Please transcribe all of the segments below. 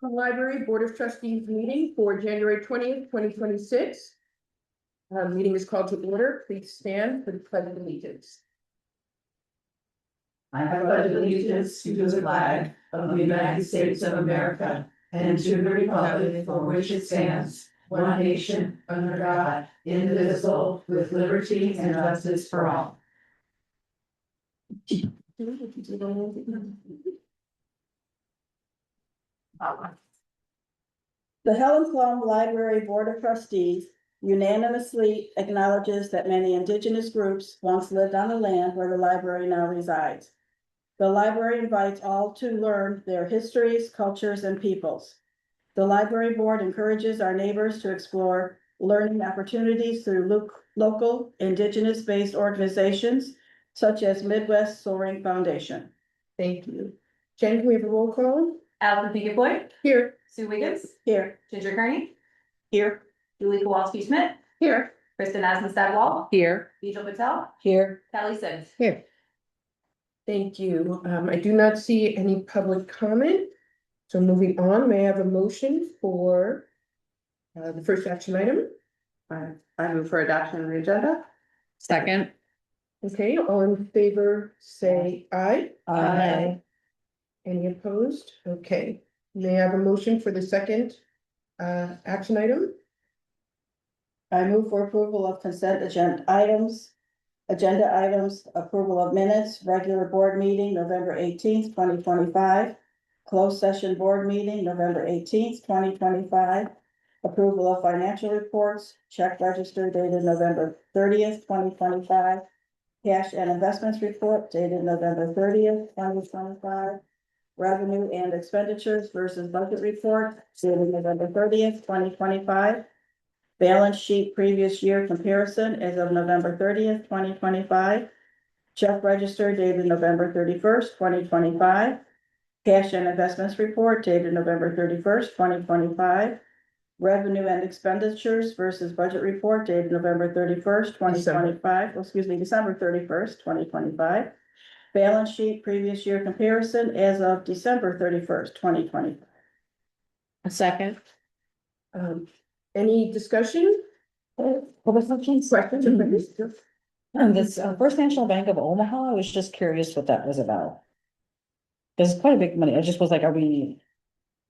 Library Board of Trustees meeting for January 20th, 2026. Meeting is called to order. Please stand for the pledge of allegiance. I pledge allegiance to the flag of the United States of America and to the republic for which it stands, one nation, under God, indivisible, with liberty and justice for all. The Helen Plum Library Board of Trustees unanimously acknowledges that many indigenous groups once lived on the land where the library now resides. The library invites all to learn their histories, cultures, and peoples. The library board encourages our neighbors to explore learning opportunities through local indigenous-based organizations such as Midwest Soaring Foundation. Thank you. Jen, can we have a roll call? Alan Boyd, Here. Sue Wiggins, Here. Ginger Kearney, Here. Julie Kowalski Schmidt, Here. Kristen Asmustad-Wall, Here. Vijay Patel, Here. Kelly Sims. Here. Thank you. I do not see any public comment. So moving on, may I have a motion for the first action item? I move for adoption of the agenda. Second. Okay, all in favor, say aye. Aye. Any opposed? Okay, may I have a motion for the second action item? I move for approval of consent agenda items. Agenda items, approval of minutes, regular board meeting, November 18th, 2025. Closed session board meeting, November 18th, 2025. Approval of financial reports, check register dated November 30th, 2025. Cash and investments report dated November 30th, 2025. Revenue and expenditures versus budget report dated November 30th, 2025. Balance sheet previous year comparison as of November 30th, 2025. Check register dated November 31st, 2025. Cash and investments report dated November 31st, 2025. Revenue and expenditures versus budget report dated November 31st, 2025. December 31st, 2025. Balance sheet previous year comparison as of December 31st, 2025. A second. Any discussion? Questions? This First National Bank of Omaha, I was just curious what that was about. Because it's quite a big money. I just was like, are we,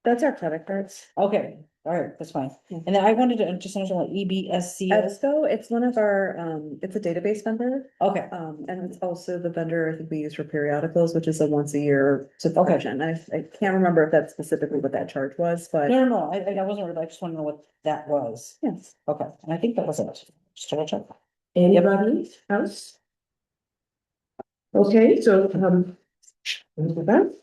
That's our credit cards. okay, all right, that's fine. Yeah. And then I wanted to just understand what EBSC is. EBSCO, it's one of our, it's a database vendor. Okay, And it's also the vendor I think we use for periodicals, which is a once a year subscription. I can't remember if that's specifically what that charge was, but no, I wasn't really, I just want to know what that was. yes. Okay, and I think that was it. Just double check. Anybody else? Okay, so, with that.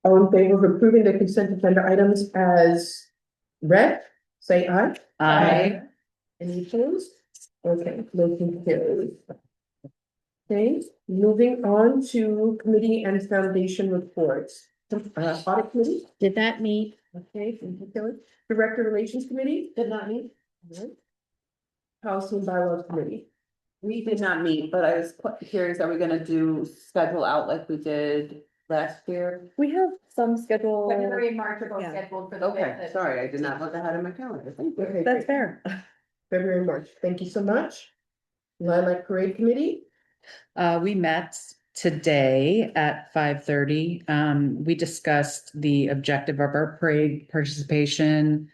All in favor of approving the consent agenda items as read, say aye. Aye. Any opposed? Okay, motion carries. Okay, moving on to committee and foundation reports. Audit committee, Did that meet? okay, thank you, Kelly. Director Relations Committee, Did not meet. all right. Policy and Bylaws Committee. We did not meet, but I was curious, are we gonna do schedule out like we did last year? We have some schedule. February and March are both Yeah. scheduled for the. Okay, sorry, I did not look ahead of my calendar, thank you. Okay, That's great. fair. February and March, thank you so much. Lilac Parade Committee, We met today at 5:30. We discussed the objective of our parade participation,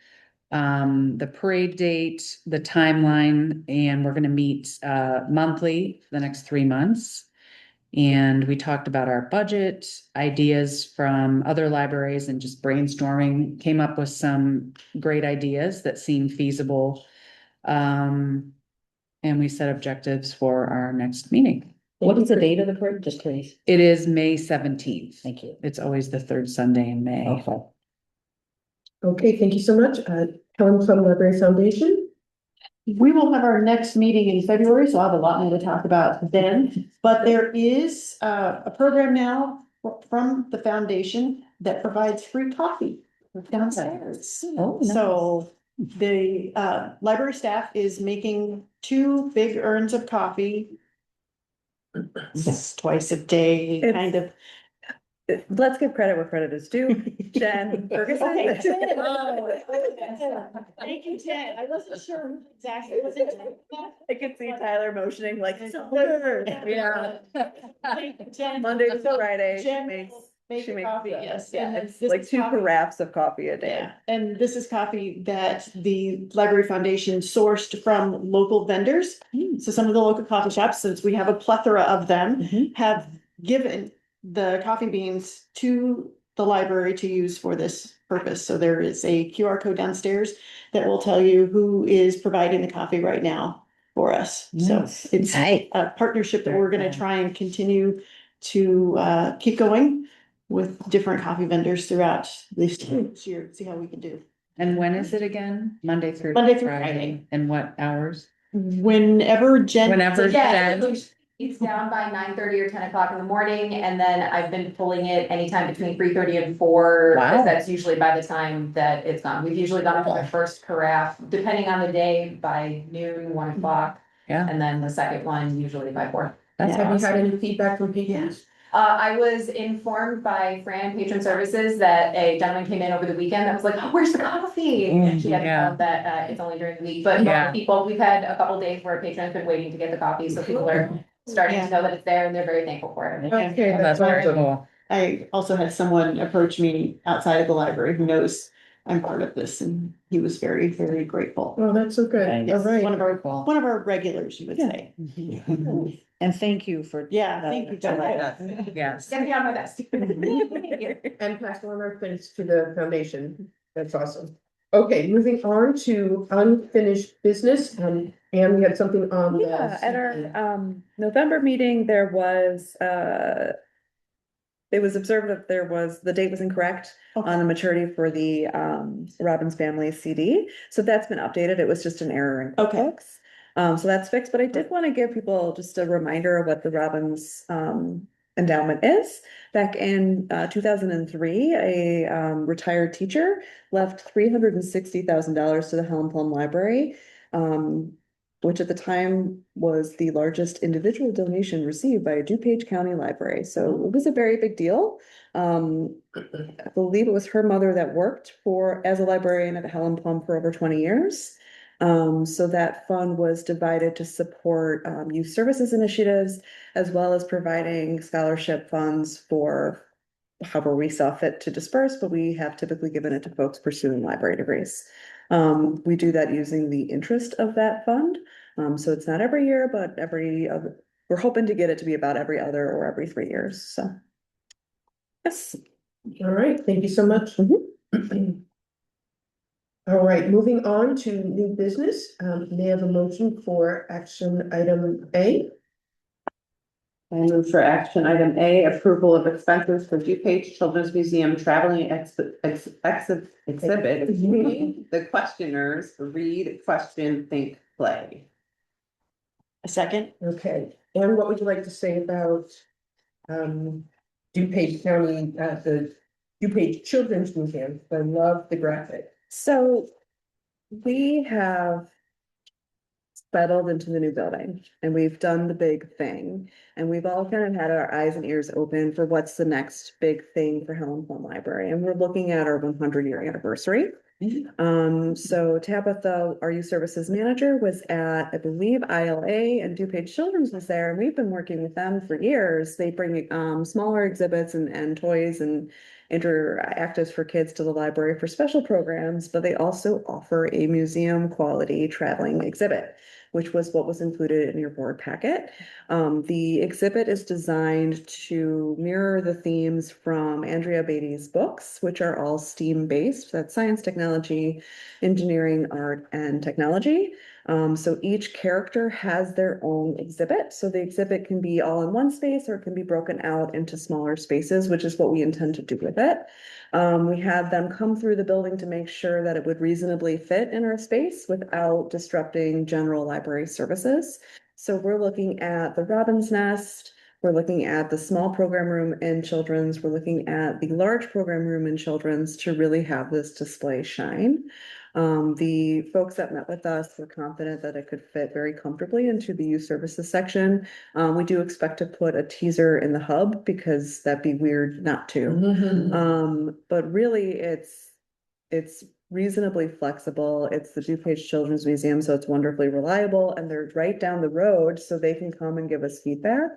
the parade date, the timeline, and we're gonna meet monthly for the next 3 months. And we talked about our budget, ideas from other libraries, and just brainstorming, came up with some great ideas that seemed feasible. And we set objectives for our next meeting. What is the date of the parade? Just curious. It is May 17th. Thank you. It's always the third Sunday in May. Okay. okay, thank you so much. Helen Plum Library Foundation, We will have our next meeting in February, so I'll have a lot more to talk about then. But there is a program now from the foundation that provides free coffee downstairs. Oh, nice. So the library staff is making 2 big urns of coffee. Twice a day, kind of. let's give credit where credit is due. Jen Ferguson. Okay, Jen. Thank you, Jen. I wasn't sure exactly. Was it Jen? I could see Tyler motioning like. Yeah. Yeah. Monday to Friday, she Jen makes, make she the makes, coffee, yes. yeah, And it's this like is 2 coffee. carafes of coffee a day. Yeah, and this is coffee that the Library Foundation sourced from local vendors. So some of the local coffee shops, since we have a plethora of them, Mhm. have given the coffee beans to the library to use for this purpose. So there is a QR code downstairs that will tell you who is providing the coffee right now for us. So Nice. it's Hey. a partnership that we're gonna try and continue to keep going with different coffee vendors throughout this year, see how we can do. And when is it again? Monday through Monday through Friday? Friday. And what hours? Whenever Jen. Whenever Yeah, Jen, it's down by 9:30 or 10 o'clock in the morning, and then I've been pulling it anytime between 3:30 and 4. Wow. Because that's usually by the time that it's gone. We've usually gone for the first carafe, depending on the day, by noon, 1 o'clock. Yeah. And then the second one usually by 4. that's Have you had awesome. any feedback from patrons? I was informed by Fran Patron Services that a gentleman came in over the weekend that was like, oh, where's the coffee? And she had to tell him that it's only during the week, but Yeah. people, we've had a couple days where a patron's been waiting to get the coffee, so people are starting to know that it's there and they're very thankful for it. Okay, Oh, that's that's very awesome. cool. I also had someone approach me outside of the library who knows I'm part of this, and he was very, very grateful. Oh, that's so good. Nice. All right. One of our, Cool. one of our regulars, you would Yeah. say. And thank you for. Yeah, thank you, Jen. Yes. Gonna be on my best. And pass on our thanks to the foundation. That's awesome. Okay, moving on to unfinished business, and we had something on the. Yeah, at our November meeting, there was it was observed that the date was incorrect on the maturity for the Robbins Family CD. So that's been updated. It was just an error in Okay. QuickBooks. So that's fixed, but I did want to give people just a reminder of what the Robbins endowment is. Back in 2003, a retired teacher left $360,000 to the Helen Plum Library, which at the time was the largest individual donation received by a DuPage County library. So it was a very big deal. I believe it was her mother that worked as a librarian at Helen Plum for over 20 years. So that fund was divided to support youth services initiatives, as well as providing scholarship funds for however we saw fit to disperse, but we have typically given it to folks pursuing library degrees. We do that using the interest of that fund. So it's not every year, but we're hoping to get it to be about every other or every 3 years, so. Yes. All right, thank you so much. All right, moving on to new business. May I have a motion for action item A? I move for action item A, approval of expenses for DuPage Children's Museum traveling exhibit, the questioners, read, question, think, play. A second? Okay, and what would you like to say about DuPage County, the DuPage Children's Museum? I love the graphic. So we have settled into the new building and we've done the big thing. And we've all kind of had our eyes and ears open for what's the next big thing for Helen Plum Library. And we're looking at our 100-year anniversary. So Tabitha, our youth services manager, was at, I believe, ILA, and DuPage Children's was there, and we've been working with them for years. They bring smaller exhibits and toys and interactives for kids to the library for special programs, but they also offer a museum quality traveling exhibit, which was what was included in your board packet. The exhibit is designed to mirror the themes from Andrea Beatty's books, which are all STEAM-based. That's science, technology, engineering, art, and technology. So each character has their own exhibit. So the exhibit can be all in one space or it can be broken out into smaller spaces, which is what we intend to do with it. We had them come through the building to make sure that it would reasonably fit in our space without disrupting general library services. So we're looking at the Robin's Nest, we're looking at the small program room in children's, we're looking at the large program room in children's to really have this display shine. The folks that met with us were confident that it could fit very comfortably into the youth services section. We do expect to put a teaser in the hub because that'd be weird not to. But really it's reasonably flexible. It's the DuPage Children's Museum, so it's wonderfully reliable and they're right down the road, so they can come and give us feedback.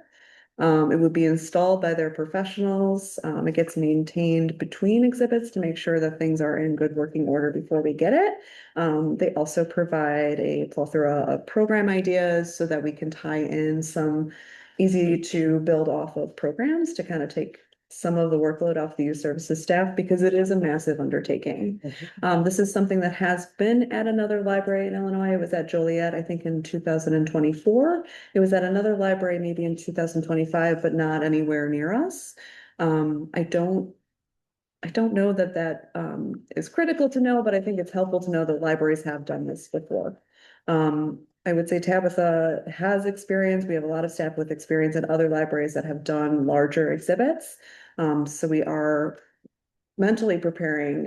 It would be installed by their professionals. It gets maintained between exhibits to make sure that things are in good working order before we get it. They also provide a plethora of program ideas so that we can tie in some easy to build off of programs to kind of take some of the workload off the youth services staff because it is a massive undertaking. This is something that has been at another library in Illinois. It was at Joliet, I think in 2024. It was at another library maybe in 2025, but not anywhere near us. I don't know that is critical to know, but I think it's helpful to know that libraries have done this before. I would say Tabitha has experience. We have a lot of staff with experience in other libraries that have done larger exhibits. So we are mentally preparing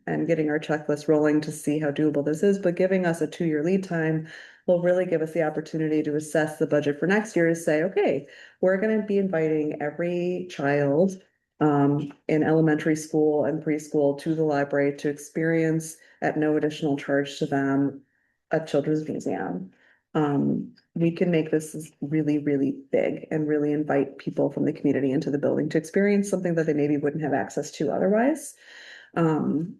and getting our checklist rolling to see how doable this is, but giving us a 2-year lead time will really give us the opportunity to assess the budget for next year to say, okay, we're going to be inviting every child in elementary school and preschool to the library to experience at no additional charge to them a children's museum. We can make this really, really big and really invite people from the community into the building to experience something that they maybe wouldn't have access to otherwise. Do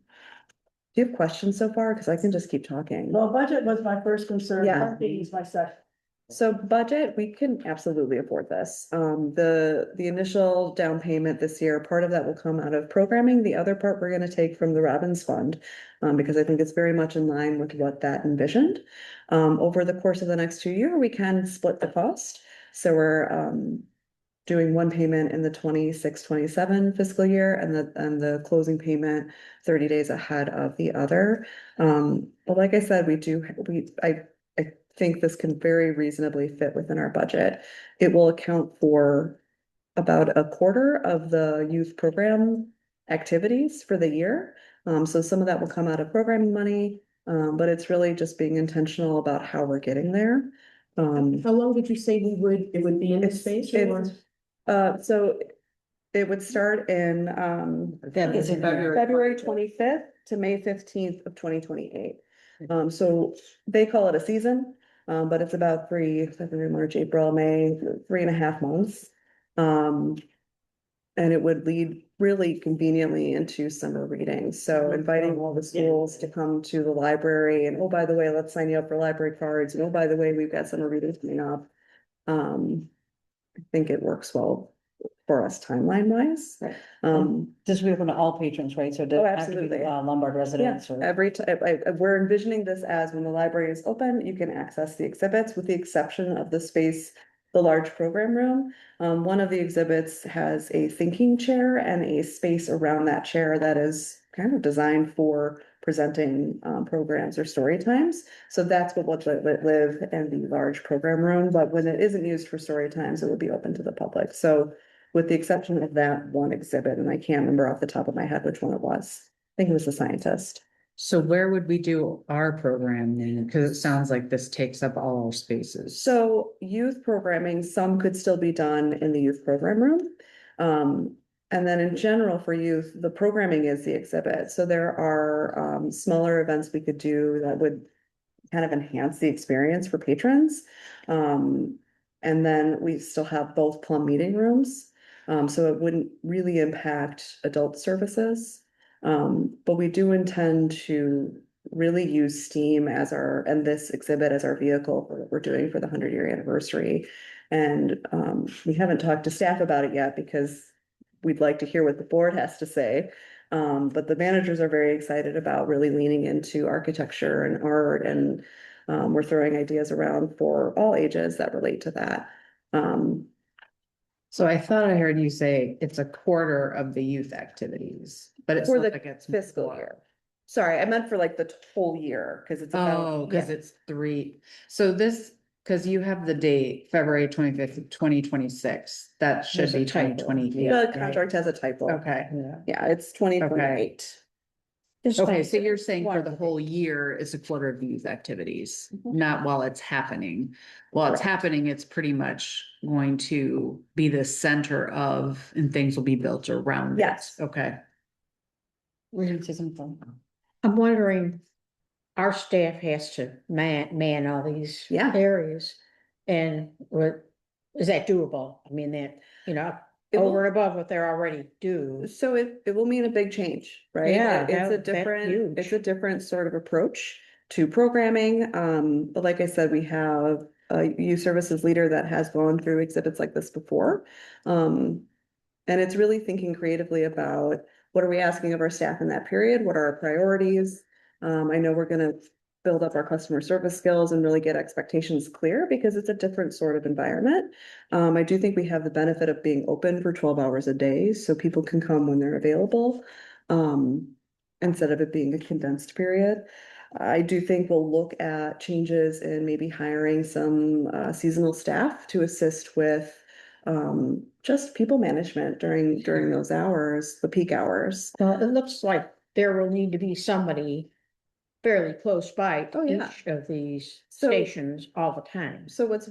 you have questions so far? Because I can just keep talking. Well, budget was my first concern. Yeah. Funding is my second. So budget, we can absolutely afford this. The initial down payment this year, part of that will come out of programming. The other part we're going to take from the Robbins Fund, because I think it's very much in line with what that envisioned. Over the course of the next 2 years, we can split the cost. So we're doing one payment in the 26-27 fiscal year and the closing payment 30 days ahead of the other. But like I said, I think this can very reasonably fit within our budget. It will account for about a quarter of the youth program activities for the year. So some of that will come out of programming money, but it's really just being intentional about how we're getting there. How long did you say it would be in this space? So it would start in February 25th to May 15th of 2028. So they call it a season, but it's about February, March, April, May, 3.5 months. And it would lead really conveniently into summer readings. So inviting all the schools to come to the library and, oh, by the way, let's sign you up for library cards. And oh, by the way, we've got summer readings coming up. I think it works well for us timeline wise. This will be open to all patrons, right? So it doesn't have to be absolutely. Lombard residents or. Every time, we're envisioning this as when the library is open, you can access the exhibits with the exception of the space, the large program room. One of the exhibits has a thinking chair and a space around that chair that is kind of designed for presenting programs or story times. So that's what will live in the large program room, but when it isn't used for story times, it would be open to the public. So with the exception of that one exhibit, and I can't remember off the top of my head which one it was. I think it was the scientist. So where would we do our programming? Because it sounds like this takes up all our spaces. So youth programming, some could still be done in the youth program room. And then in general for youth, the programming is the exhibit. So there are smaller events we could do that would kind of enhance the experience for patrons. And then we still have both Plum meeting rooms. So it wouldn't really impact adult services. But we do intend to really use STEAM and this exhibit as our vehicle for what we're doing for the 100-year anniversary. And we haven't talked to staff about it yet because we'd like to hear what the board has to say. But the managers are very excited about really leaning into architecture and art, and we're throwing ideas around for all ages that relate to that. So I thought I heard you say it's a quarter of the youth activities, but it's For not the like it's fiscal more. year. Sorry, I meant for like the whole year, because it's about. Oh, because yeah. it's 3. So this, because you have the date, February 25th, 2026. That should There's a be typo. 2028. The contract has a typo. Okay. Yeah, it's 2028. Okay, so you're saying for the One. whole year, it's a quarter of these activities, Mhm. not while it's happening. While it's happening, it's pretty much going to be the center of, and things will be built around it. Yes. Okay. We need to something. I'm wondering, our staff has to man all these Yeah. areas. And what, is that doable? I mean, that, It will- over and above what they're already do. So it will mean a big change, right? Yeah, It's a that's different, it's huge. a different sort of approach to programming. But like I said, we have a youth services leader that has gone through exhibits like this before. And it's really thinking creatively about what are we asking of our staff in that period? What are our priorities? I know we're gonna build up our customer service skills and really get expectations clear because it's a different sort of environment. I do think we have the benefit of being open for 12 hours a day, so people can come when they're available. Instead of it being a condensed period. I do think we'll look at changes in maybe hiring some seasonal staff to assist with just people management during those hours, the peak hours. Well, it looks like there will need to be somebody fairly close by Oh, yeah. each of these So- stations all the time. So what's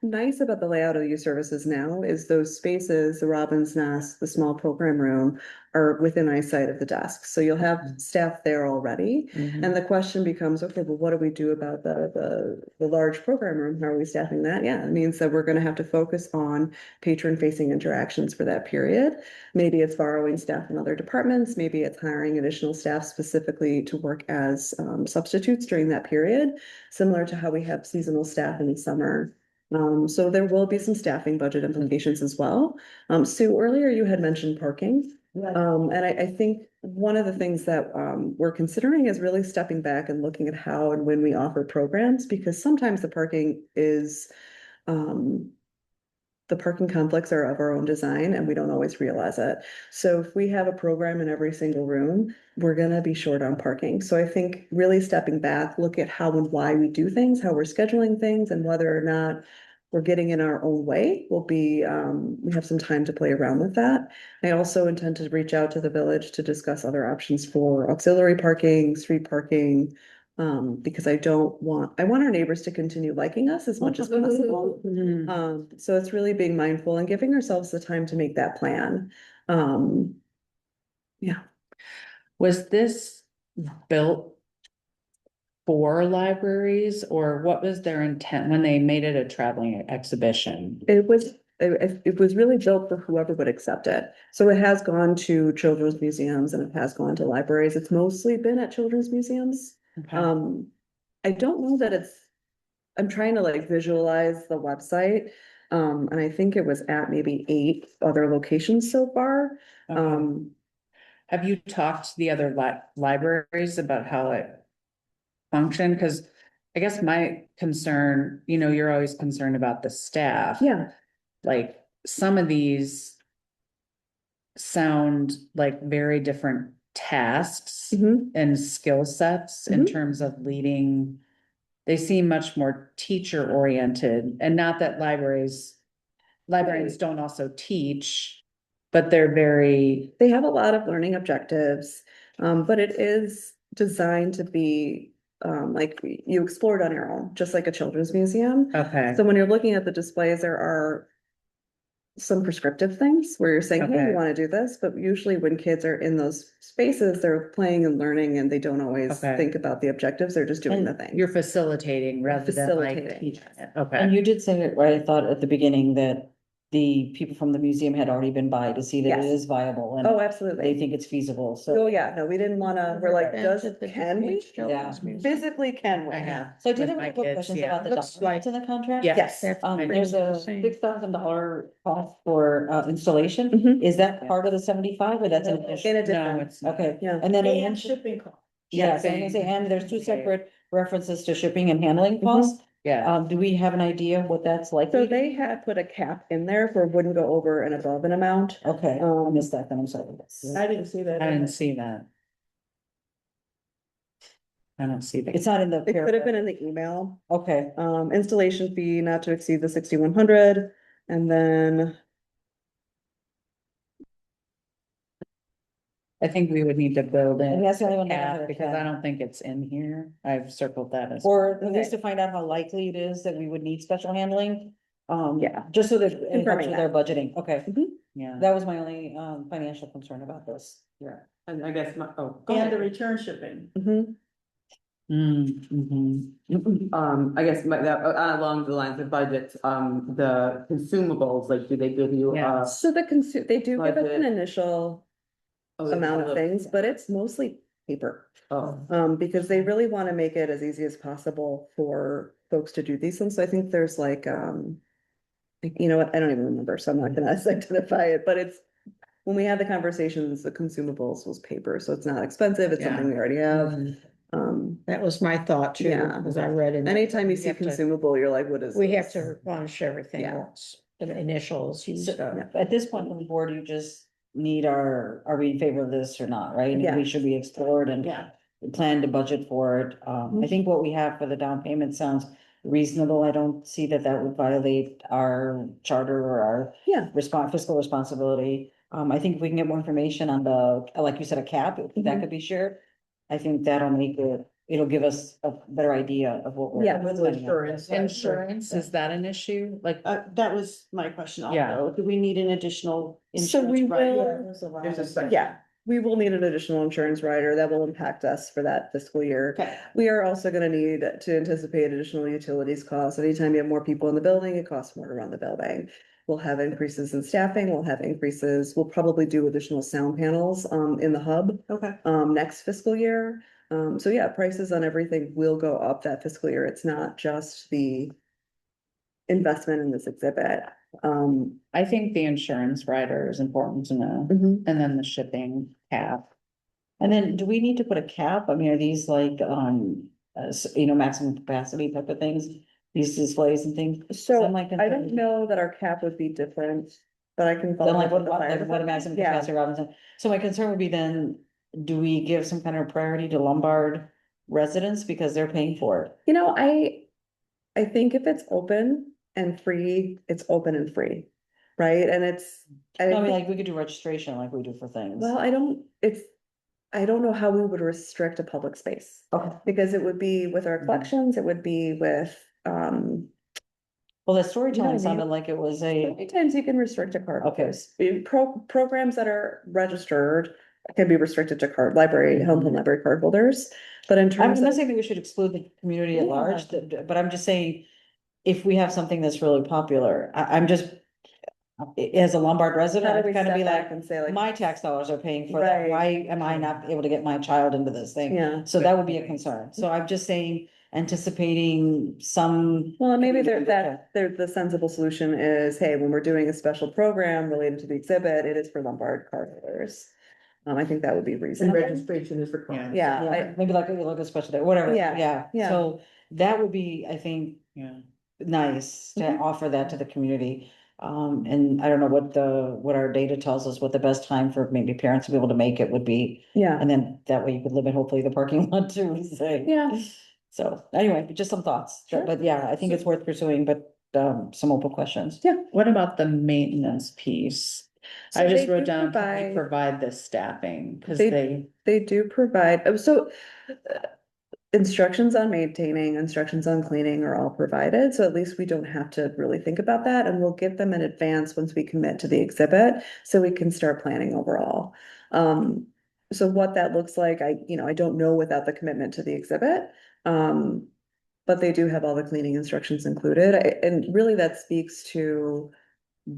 nice about the layout of youth services now is those spaces, the Robin's Nest, the small program room, are within eyesight of the desk. So you'll have staff there already. Mhm. And the question becomes, okay, well, what do we do about the large program room? How are we staffing that? Yeah, it means that we're gonna have to focus on patron-facing interactions for that period. Maybe it's borrowing staff in other departments, maybe it's hiring additional staff specifically to work as substitutes during that period, similar to how we have seasonal staff in the summer. So there will be some staffing budget implications as well. Sue, earlier you had mentioned parking. And I think one of the things that we're considering is really stepping back and looking at how and when we offer programs, because sometimes the parking is the parking conflicts are of our own design and we don't always realize it. So if we have a program in every single room, we're gonna be short on parking. So I think really stepping back, look at how and why we do things, how we're scheduling things, and whether or not we're getting in our own way will be, we have some time to play around with that. I also intend to reach out to the village to discuss other options for auxiliary parking, street parking. Because I want our neighbors to continue liking us as much as possible. So it's really being mindful and giving ourselves the time to make that plan. Yeah. Was this built for libraries, or what was their intent when they made it a traveling exhibition? It was really built for whoever would accept it. So it has gone to children's museums and it has gone to libraries. It's mostly been at children's museums. Okay. I don't know that I'm trying to like visualize the website. And I think it was at maybe 8 other locations so far. Okay. Have you talked to the other libraries about how it functioned? Because I guess my concern, you're always concerned about the staff. Yeah. Like some of these sound like very different tasks Mhm. and skill sets in Mhm. terms of leading. They seem much more teacher oriented, and not that librarians don't also teach, but they're very, They have a lot of learning objectives, but it is designed to be like you explore it on your own, just like a children's museum. okay, So when you're looking at the displays, there are some prescriptive things where you're saying, hey, Okay. you want to do this, but usually when kids are in those spaces, they're playing and learning and they don't always Okay. think about the objectives, they're just doing the thing. you're facilitating rather than like Facilitating. teaching it. And Okay, you did say it right, I thought at the beginning that the people from the museum had already been by to see that it Yes. is viable Oh, and they absolutely. think it's feasible, Oh, so. yeah, no, we didn't wanna, we're like, can we? Yeah. Physically, can we? I have. So I did with have a my couple kids, questions yeah. about the Looks documents in the contract. Yeah. Yes. There's a $6,000 cost for installation. Mhm. Is that part of the 75 or that's an In addition? addition. No, it's not. Okay, Yeah. and then. And shipping cost. Yes, I was gonna say, and there's two separate references to shipping and handling costs. Yeah, Do we have an idea what that's like? So they had put a cap in there for wouldn't go over and above an amount. Okay, I missed that, then I'm sorry. I didn't see that. I didn't see that. I don't see It's that. not in the. It could have been paragraph. in the email. Okay, Installation fee not to exceed the 6,100 and then. I think we would need to build in And that's the only one that I cap, heard, because yeah. I don't think it's in here. I've circled that as. Or at least to find out how likely it is that we would need special handling. Yeah. Just so that it helps Confirming with our budgeting, okay, Yeah. that was my only financial concern about this. Yeah, and I guess my, oh. go And the ahead. return shipping. Mhm. I guess along the lines of budgets, the consumables, like, do they give you, Yeah. So they do give us an Budget. initial amount of things, but it's mostly paper. Oh, Because they really want to make it as easy as possible for folks to do these things. So I think there's like, you know what, I don't even remember, so I'm not gonna identify it, but it's. When we had the conversations, the consumables was paper, so it's not expensive, it's something we already have. That was my thought too, Yeah. as I read in. Anytime you We see have to- consumable, you're like, what is We have this? to launch everything Yeah. once, the initials, you So, stuff. at this point on the board, you just need are we in favor of this or not, right? Yeah. We should be explored and Yeah. plan to budget for it. I think what we have for the down payment sounds reasonable. I don't see that that would violate our charter or our Yeah. fiscal responsibility. I think if we can get more information on the, like you said, a cap, if that could be shared. I think that'll make it'll give us a better idea of what we're. Yeah. spending on. Insurance, is that an issue? Like, That was my question Yeah. also. Do we need an additional So we insurance? rider? will, There's a section. yeah, we will need an additional insurance rider that will impact us for that fiscal year. Okay, We are also gonna need to anticipate additional utilities costs. Anytime you have more people in the building, it costs more to run the building. We'll have increases in staffing, we'll probably do additional sound panels, in the hub, okay. next fiscal year. So yeah, prices on everything will go up that fiscal year. It's not just the investment in this exhibit. I think the insurance rider is important to know, Mhm. and then the shipping cap. And then do we need to put a cap? I mean, are these like, maximum capacity type of things? These displays and things? So I'm like, I don't know that our cap would be different, but I can. Then follow like up what, with the fire like what a department. maximum Yeah. capacity Robinson? So my concern would be then, do we give some kind of priority to Lombard residents because they're paying for it? You know, I think if it's open and free, it's open and free, right? And it's. I mean, think- like, we could do registration like we do for things. Well, I don't know how we would restrict a public space. Okay. Because it would be with our collections, it would be with, Well, the storytelling I mean? sounded like it was a, sometimes you can restrict to card. Okay. holders. Programs that are registered can be restricted to card library, Helen Plum Library card holders. But in I'm terms not of, saying that we should exclude the community at Yeah. large, but I'm just saying, if we have something that's really popular, I'm just. As a Lombard how resident, do I'd we kind of step be like, back and say like, my tax dollars are paying for that, Right. why am I not able to get my child into this thing? yeah. So that would be a concern, so I'm just saying, anticipating some. Well, maybe the sensible solution is, hey, when we're doing a special program related to the exhibit, it is for Lombard card holders. I think that would be And reasonable. registration is required. Yeah, Yeah, maybe like a special day, whatever, Yeah, yeah. so that would be, I think, Yeah. nice to Mhm. offer that to the community. And I don't know what our data tells us, what the best time for maybe parents to be able to make it would be. yeah, And then that way you could limit hopefully the parking lot too, say. yeah. So anyway, just some thoughts, Sure. but yeah, I think it's worth pursuing, but some open questions. What about the maintenance piece? So I just they wrote do down, can provide- we provide the staffing, because They- They do provide, instructions on maintaining, instructions on cleaning are all provided, so at least we don't have to really think about that, and we'll get them in advance once we commit to the exhibit, so we can start planning overall. So what that looks like, I don't know without the commitment to the exhibit. But they do have all the cleaning instructions included, and really that speaks to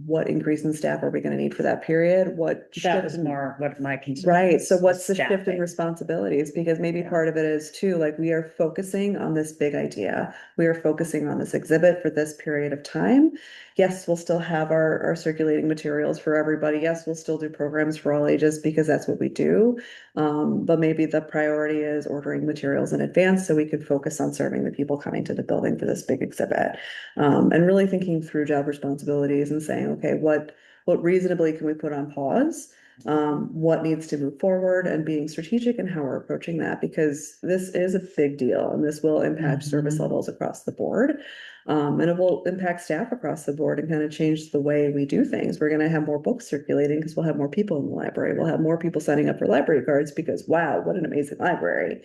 what increase in staff are we gonna need for that period? What that shift was in- more what my concern. Right, was, so what's the shift in staffing. responsibilities? Because maybe Yeah. part of it is too, like, we are focusing on this big idea. We are focusing on this exhibit for this period of time. Yes, we'll still have our circulating materials for everybody. Yes, we'll still do programs for all ages because that's what we do. But maybe the priority is ordering materials in advance so we could focus on serving the people coming to the building for this big exhibit. And really thinking through job responsibilities and saying, okay, what reasonably can we put on pause? what needs to move forward and being strategic in how we're approaching that, because this is a big deal and this will impact service Mhm. levels across the board. And it will impact staff across the board and kind of change the way we do things. We're gonna have more books circulating because we'll have more people in the library. We'll have more people signing up for library cards because wow, what an amazing library.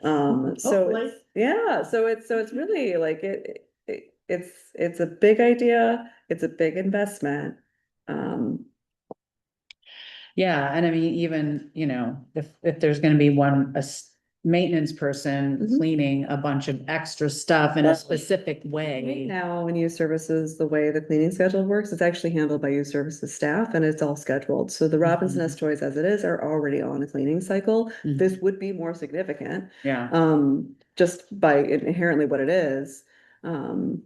So Hopefully. yeah, so it's really like it's a big idea, it's a big investment. Um, Yeah, and I mean, even, you know, if there's gonna be maintenance person Mhm. cleaning a bunch of extra stuff in a Well, specific right way. now, in youth services, the way the cleaning schedule works, it's actually handled by youth services staff and it's all scheduled. So the Robin's Mhm. Nest toys as it is are already on a cleaning cycle. Mhm. This would be more significant, Yeah, just by inherently what it is. Um,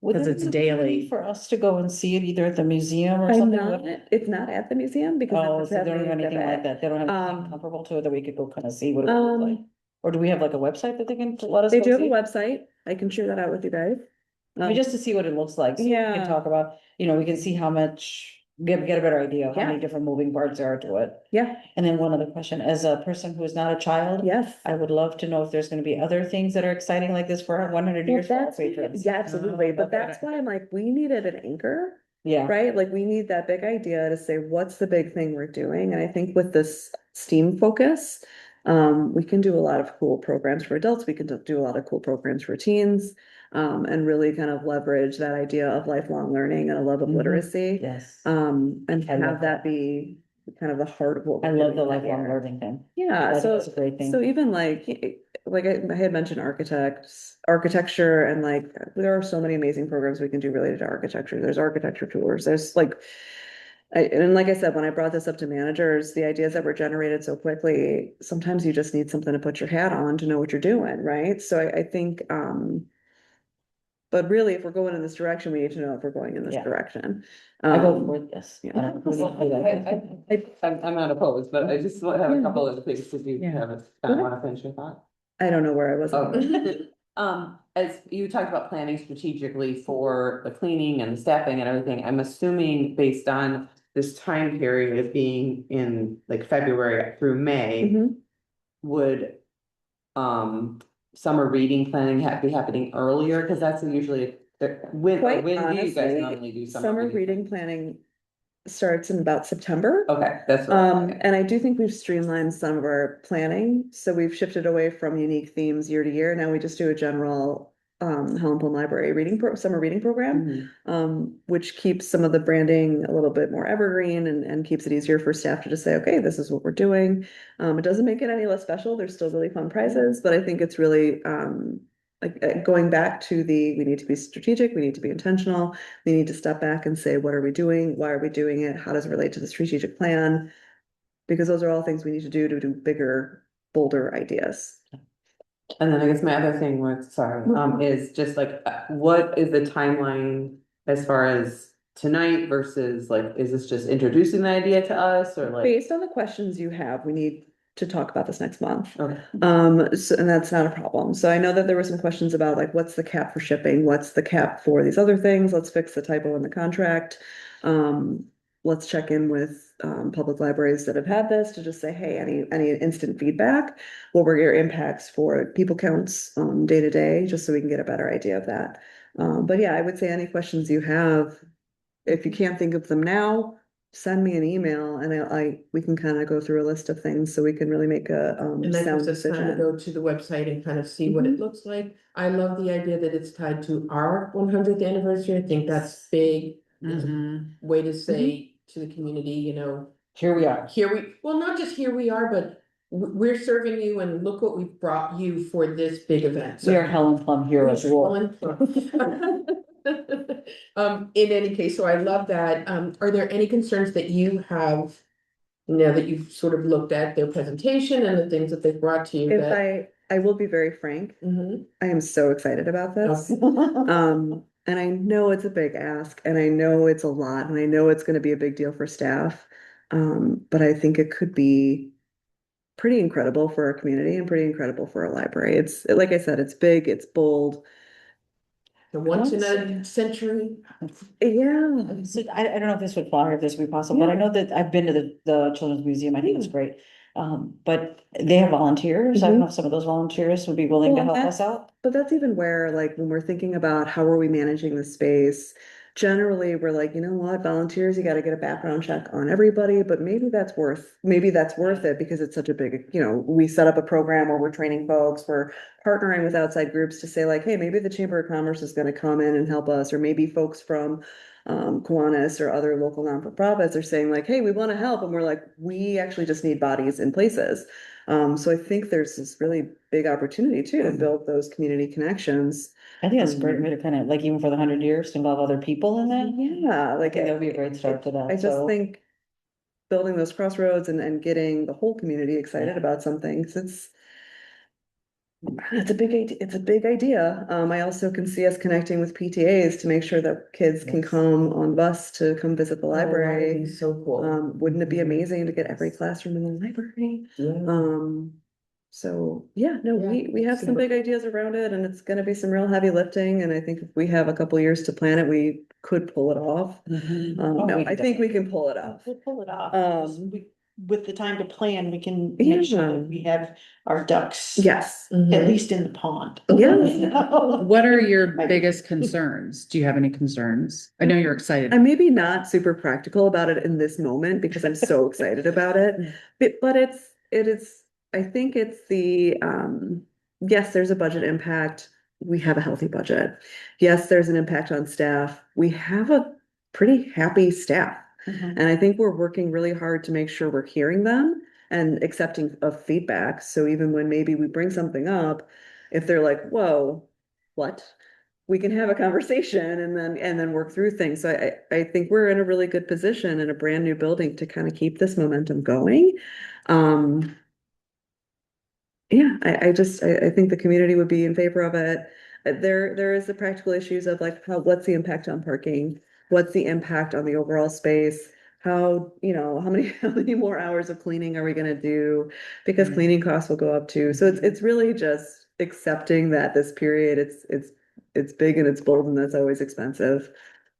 Would 'Cause there it's be a way daily. for us to go and see it either at the museum or I'm something? not, it's not at the museum because. Oh, that's so they don't have happening anything at like that. They don't have anything Um, comparable to it that we could go kind of see what it would look like? Or do we have like a website that they can let us They go do have a see? website. I can share that out with you guys. I mean, just to see what it looks like, so we Yeah. can talk about, you know, we can see how much, get a better idea of how many Yeah. different moving parts there are to it. Yeah, And then one other question, as a person who is not a child, yes. I would love to know if there's gonna be other things that are exciting like this for our 100 Well, years for our that's, patrons. yeah, absolutely, Oh, but okay. that's why I'm like, we needed an anchor, Yeah, right? Like, we need that big idea to say, what's the big thing we're doing? And I think with this STEAM focus, we can do a lot of cool programs for adults, we can do a lot of cool programs for teens, and really kind of leverage that idea of lifelong learning and a love of Mhm. literacy. yes. And I love have that be kind of the heart of what I we're love the doing lifelong here. learning thing. Yeah, I think so, that's a great thing. so even like I had mentioned architecture, and like, there are so many amazing programs we can do related to architecture. There's architecture tours, there's like. And like I said, when I brought this up to managers, the ideas that were generated so quickly, sometimes you just need something to put your hat on to know what you're doing, right? So I think, but really, if we're going in this direction, we need to know if we're going in this Yeah. direction. I go for this. yeah. I don't really do that. I'm not opposed, but I just have a Yeah. couple of things to do, Yeah. have a, Okay. want to finish your thought? I don't know where I was. Oh. As you talked about planning strategically for the cleaning and the staffing and everything, I'm assuming based on this time period being in like February through May, Mhm. would summer reading planning be happening earlier? Because that's usually, when Quite do you guys honestly, normally do summer reading planning starts in about September. Okay, that's right. And I do think we've streamlined some of our planning, so we've shifted away from unique themes year to year. Now we just do a general Helen Plum Library summer reading program, which keeps some of the branding a little bit more evergreen and keeps it easier for staff to just say, okay, this is what we're doing. It doesn't make it any less special. There's still really fun prizes, but I think it's really like going back to we need to be strategic, we need to be intentional. We need to step back and say, what are we doing? Why are we doing it? How does it relate to the strategic plan? Because those are all things we need to do bigger, bolder ideas. And then I guess my other thing was, sorry, is just like, what is the timeline as far as tonight versus like, is this just introducing the idea to us or like? Based on the questions you have, we need to talk about this next month. Okay. And that's not a problem. So I know that there were some questions about like, what's the cap for shipping? What's the cap for these other things? Let's fix the typo in the contract. Let's check in with public libraries that have had this to just say, hey, any instant feedback, what were your impacts for people counts day to day, just so we can get a better idea of that. But yeah, I would say any questions you have, if you can't think of them now, send me an email and we can kind of go through a list of things so we can really make a And that sound gives us time to decision. go to the website and kind of see what it looks like. I love the idea that it's tied to our 100th anniversary. I think that's big. It's a Mhm. way to say to the community, you know, Here we are. well, not just here we are, but we're serving you and look what we've brought you for this big event. We are Helen Plum heroes. Helen Plum. In any case, so I love that. Are there any concerns that you have now that you've sort of looked at their presentation and the things that they've brought to you If that? I will be very frank, Mhm. I am so excited about this. Okay. And I know it's a big ask and I know it's a lot and I know it's going to be a big deal for staff. But I think it could be pretty incredible for our community and pretty incredible for our library. It's, like I said, it's big, it's bold. The once in a century. Yeah. So I don't know if this would fly or if this would be possible, but I know that I've been to the Children's Museum. I think it's great. But they have volunteers. I don't know if some of those volunteers would be willing to Well, help us out. But that's even where, like, when we're thinking about how are we managing the space, generally, we're like, you know what, volunteers, you gotta get a background check on everybody, but maybe that's worth it because it's such a big, we set up a program where we're training folks, we're partnering with outside groups to say like, hey, maybe the Chamber of Commerce is gonna come in and help us, or maybe folks from Kiwanis or other local non-for-profits are saying like, hey, we want to help, and we're like, we actually just need bodies in places. So I think there's this really big opportunity too to build those community connections. I think that's a great way to kind of, like, even for the 100 years, to involve other people in that. Yeah, I like think that would be a great start to I that, just so. think building those crossroads and getting the whole community excited about something, 'cause it's a big idea, I also can see us connecting with PTAs to make sure that kids can Yes. come on bus to come visit the Oh, that would library. be so cool. Wouldn't it be amazing to get every classroom in the library? Yeah. So yeah, no, Yeah, we have some super big ideas around it, and it's gonna be some real heavy lifting, and I think if we have a couple years to plan it, we could pull it off. Oh, No, we I can think we can pull it off. We'll pull it off. Um, With the time to plan, we can make sure Yeah. that we have our ducks. Yes. At Mhm. least in the pond. Yeah. What are your Maybe. biggest concerns? Do you have any concerns? I know you're excited. I'm maybe not super practical about it in this moment because I'm so excited about it. But I think it's yes, there's a budget impact. We have a healthy budget. Yes, there's an impact on staff. We have a pretty happy staff. Mhm. And I think we're working really hard to make sure we're hearing them and accepting of feedback. So even when maybe we bring something up, if they're like, whoa, what? We can have a conversation and then work through things. So I think we're in a really good position in a brand new building to kind of keep this momentum going. Um, yeah, I think the community would be in favor of it. There is the practical issues of like, what's the impact on parking? What's the impact on the overall space? How many, how many more hours of cleaning are we gonna do? Because cleaning costs will go up too. So it's really just accepting that this period, it's big and it's bold and that's always expensive.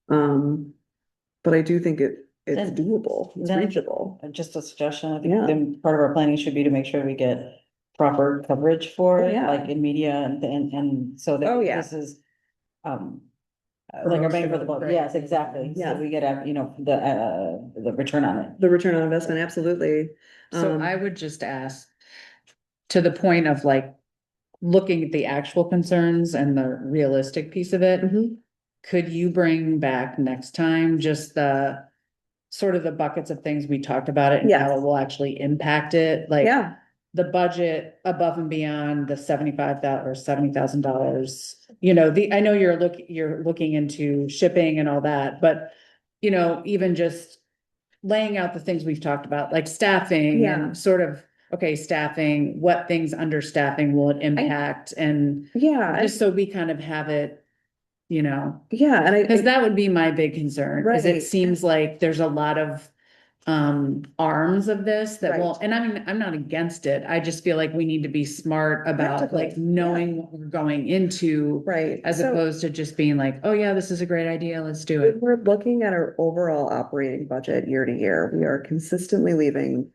But I do think it's Then- doable, it's then- reachable. Just a suggestion, I Yeah. think then part of our planning should be to make sure we get proper coverage for Oh, it, yeah. like in media and so that Oh, yeah. this is. Like our bang for the buck, yes, exactly, Yeah. so we get the return on it. The return on investment, absolutely. So I would just ask, to the point of like, looking at the actual concerns and the realistic piece of it, Mhm. could you bring back next time just the sort of the buckets of things we talked about it and how Yes. it will actually impact it? Like Yeah, the budget above and beyond the $75,000 or $70,000. I know you're looking into shipping and all that, but even just laying out the things we've talked about, like staffing Yeah. and sort of, okay, staffing, what things under staffing will it impact? And yeah, just so we kind of have it, yeah, and because that would be my big concern, is it Right. seems like there's a lot of arms of this that will, Right. and I mean, I'm not against it. I just feel like we need to be smart about Practical, like knowing what we're going into, right. as So opposed to just being like, oh yeah, this is a great idea, let's do when it. we're looking at our overall operating budget year to year, we are consistently leaving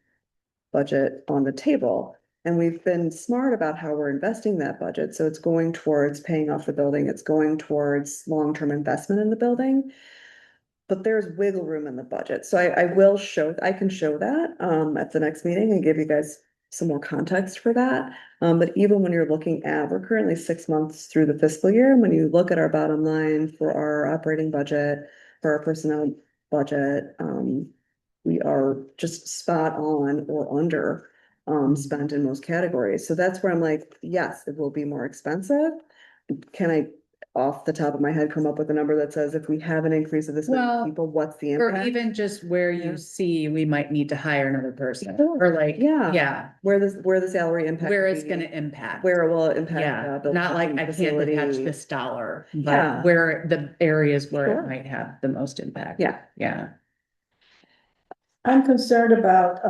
budget on the table. And we've been smart about how we're investing that budget. So it's going towards paying off the building. It's going towards long-term investment in the building. But there's wiggle room in the budget. So I can show that at the next meeting and give you guys some more context for that. But even when you're looking at, we're currently 6 months through the fiscal year, and when you look at our bottom line for our operating budget, for our personnel budget, we are just spot on or under spent in most categories. So that's where I'm like, yes, it will be more expensive. Can I, off the top of my head, come up with a number that says if we have an increase of this many Well, people, what's the Or impact? even just where Yeah. you see we might need to hire another person, Sure. or like, Yeah. yeah, Where the salary impact. where would it's be, gonna impact. where it will impact. Yeah, the not like I can't facility. detach this dollar, Yeah. but where the areas where Sure. it might have the most impact. Yeah. Yeah. I'm concerned about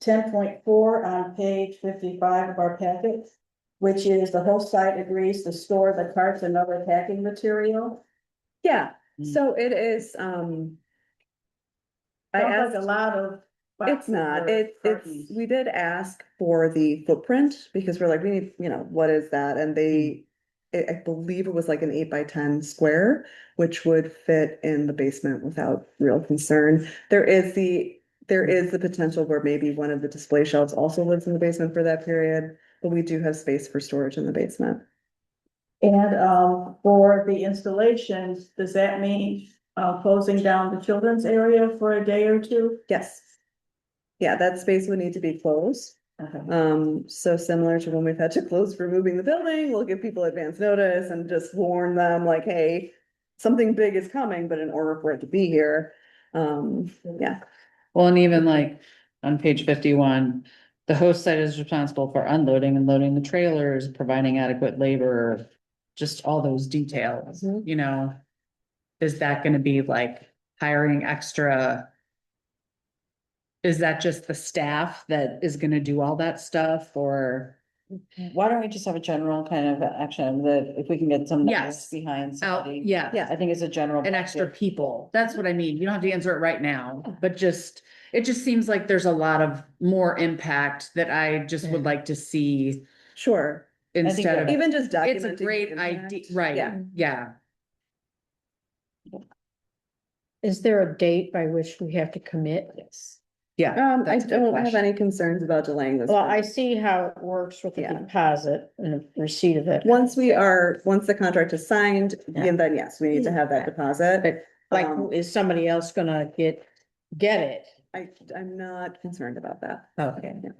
10.4 on page 55 of our packet. which is the host site agrees to store the carts and other packing material. Yeah, Mm. so it is, I Sounds asked. like a lot of. It's not, boxes or it's, cartons. we did ask for the footprint, because we're like, we need, what is that? And they, I believe it was like an 8x10 square, which would fit in the basement without real concern. There is the potential where maybe one of the display shelves also lives in the basement for that period, but we do have space for storage in the basement. And for the installations, does that mean closing down the children's area for a day or two? Yes. Yeah, that space would need to be closed. Okay. So similar to when we've had to close for moving the building, we'll give people advance notice and just warn them like, hey, something big is coming, but in order for it to be here, yeah. Well, and even like on page 51, the host site is responsible for unloading and loading the trailers, providing adequate labor, just all those details, Mhm. you know? Is that gonna be like hiring extra? Is that just the staff that is gonna do all that stuff or? Why don't we just have a general kind of action that if we can get some numbers Yes. behind Out, somebody? yeah. Yeah, I think it's a general. And extra budget. people. That's what I mean. You don't have to answer it right now, but just, it just seems like there's a lot of more impact that I just would like to see Sure, instead of. even just documenting. It's a great the idea, impact. right, Yeah. yeah. Is there a date by which we have to commit? Yeah. I that's a good don't have question. any concerns about delaying this. Well, I see how it works with the Yeah. deposit and the receipt of it. Once the contract is signed, Yeah. then yes, we need to have that deposit. But like, Um, is somebody else gonna get it? I'm not concerned about that. Okay. Yeah.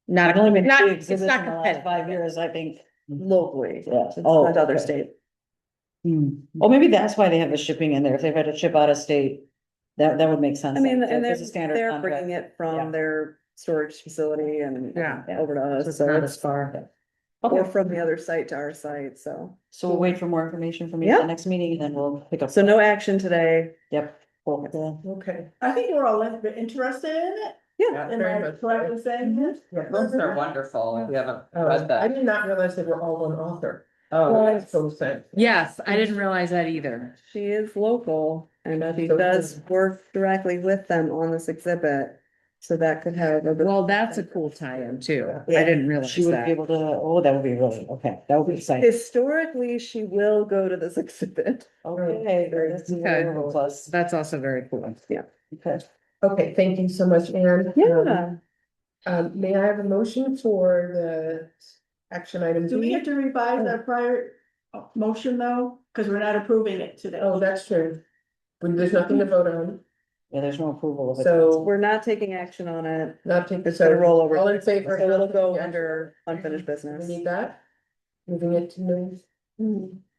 Not, I've only been not, to it's exhibits not in the last competitive. 5 years, I think. Locally, Yeah. it's Oh, not other okay. state. Well, maybe that's why they have the shipping in there. If they've had to ship out of state, that would make sense. I mean, like, and there's a standard they're contract. bringing it Yeah. from their storage facility and Yeah. over to So us, it's so not it's, as far. or from the other site to our site, so. So we'll wait for more information from you at Yeah. the next meeting and then we'll pick up. So no action today. Yep. Cool. Okay. I think we're all interested in it. Yeah. Am very I much. correct in saying this? Books are wonderful, if you haven't Oh, read I that. did not realize they were all one author. Oh, Well, That's total sense. Yes, I didn't realize that either. She is local and That's she so does cool. work directly with them on this exhibit. So that could have a. Well, that's a cool tie-in too. I Yeah. didn't realize She would be that. able to, oh, that would be really, okay, that would be exciting. Historically, she will go to this exhibit. Okay, Very that's Okay. another plus. That's also very cool. Okay. Okay, thank you so much, Anne. Yeah. May I have a motion for the action item Do we B? have to revise our prior motion though? Because we're not approving it today. Oh, that's true. But there's nothing to vote on, Yeah, there's no approval of it. so We're not taking action on it. not take, It's gonna so roll over. all in favor? So it'll go Yeah. under unfinished We business. need that? Moving it to news.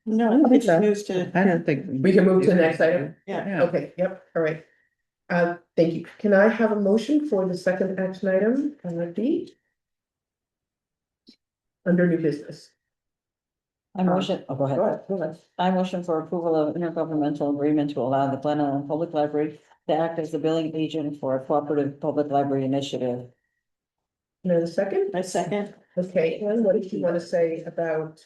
No, I think so. news to. I don't think. We can move to the next item. Yeah. Okay, yep, all right. Thank you. Can I have a motion for the second action item, B? Under new business. I motion, oh, go ahead. Go ahead. I motion for approval of intergovernmental agreement to allow the Glen Ellen Public Library to act as the billing agent for a cooperative public library initiative. Can I have a second? A second. Okay, and what did you want to say about?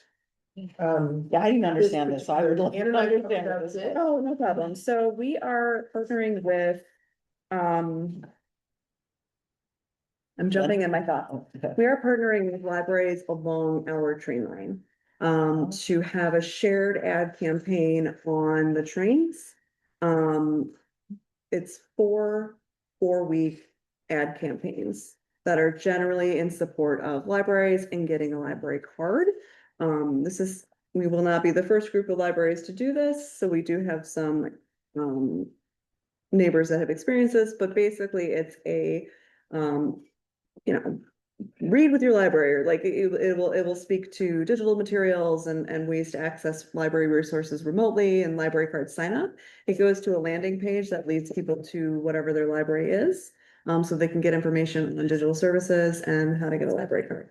Yeah, I didn't understand this, so I would like. Ann and I talked about this. Oh, no problem. So we are partnering with, I'm jumping in my thought. Oh, okay. We are partnering with libraries along our train line, to have a shared ad campaign on the trains. It's 4-week ad campaigns that are generally in support of libraries and getting a library card. We will not be the first group of libraries to do this, so we do have some, neighbors that have experienced this, but basically it's a, read with your library, or like it will speak to digital materials and ways to access library resources remotely and library card sign up. It goes to a landing page that leads people to whatever their library is, so they can get information on digital services and how to get a library card.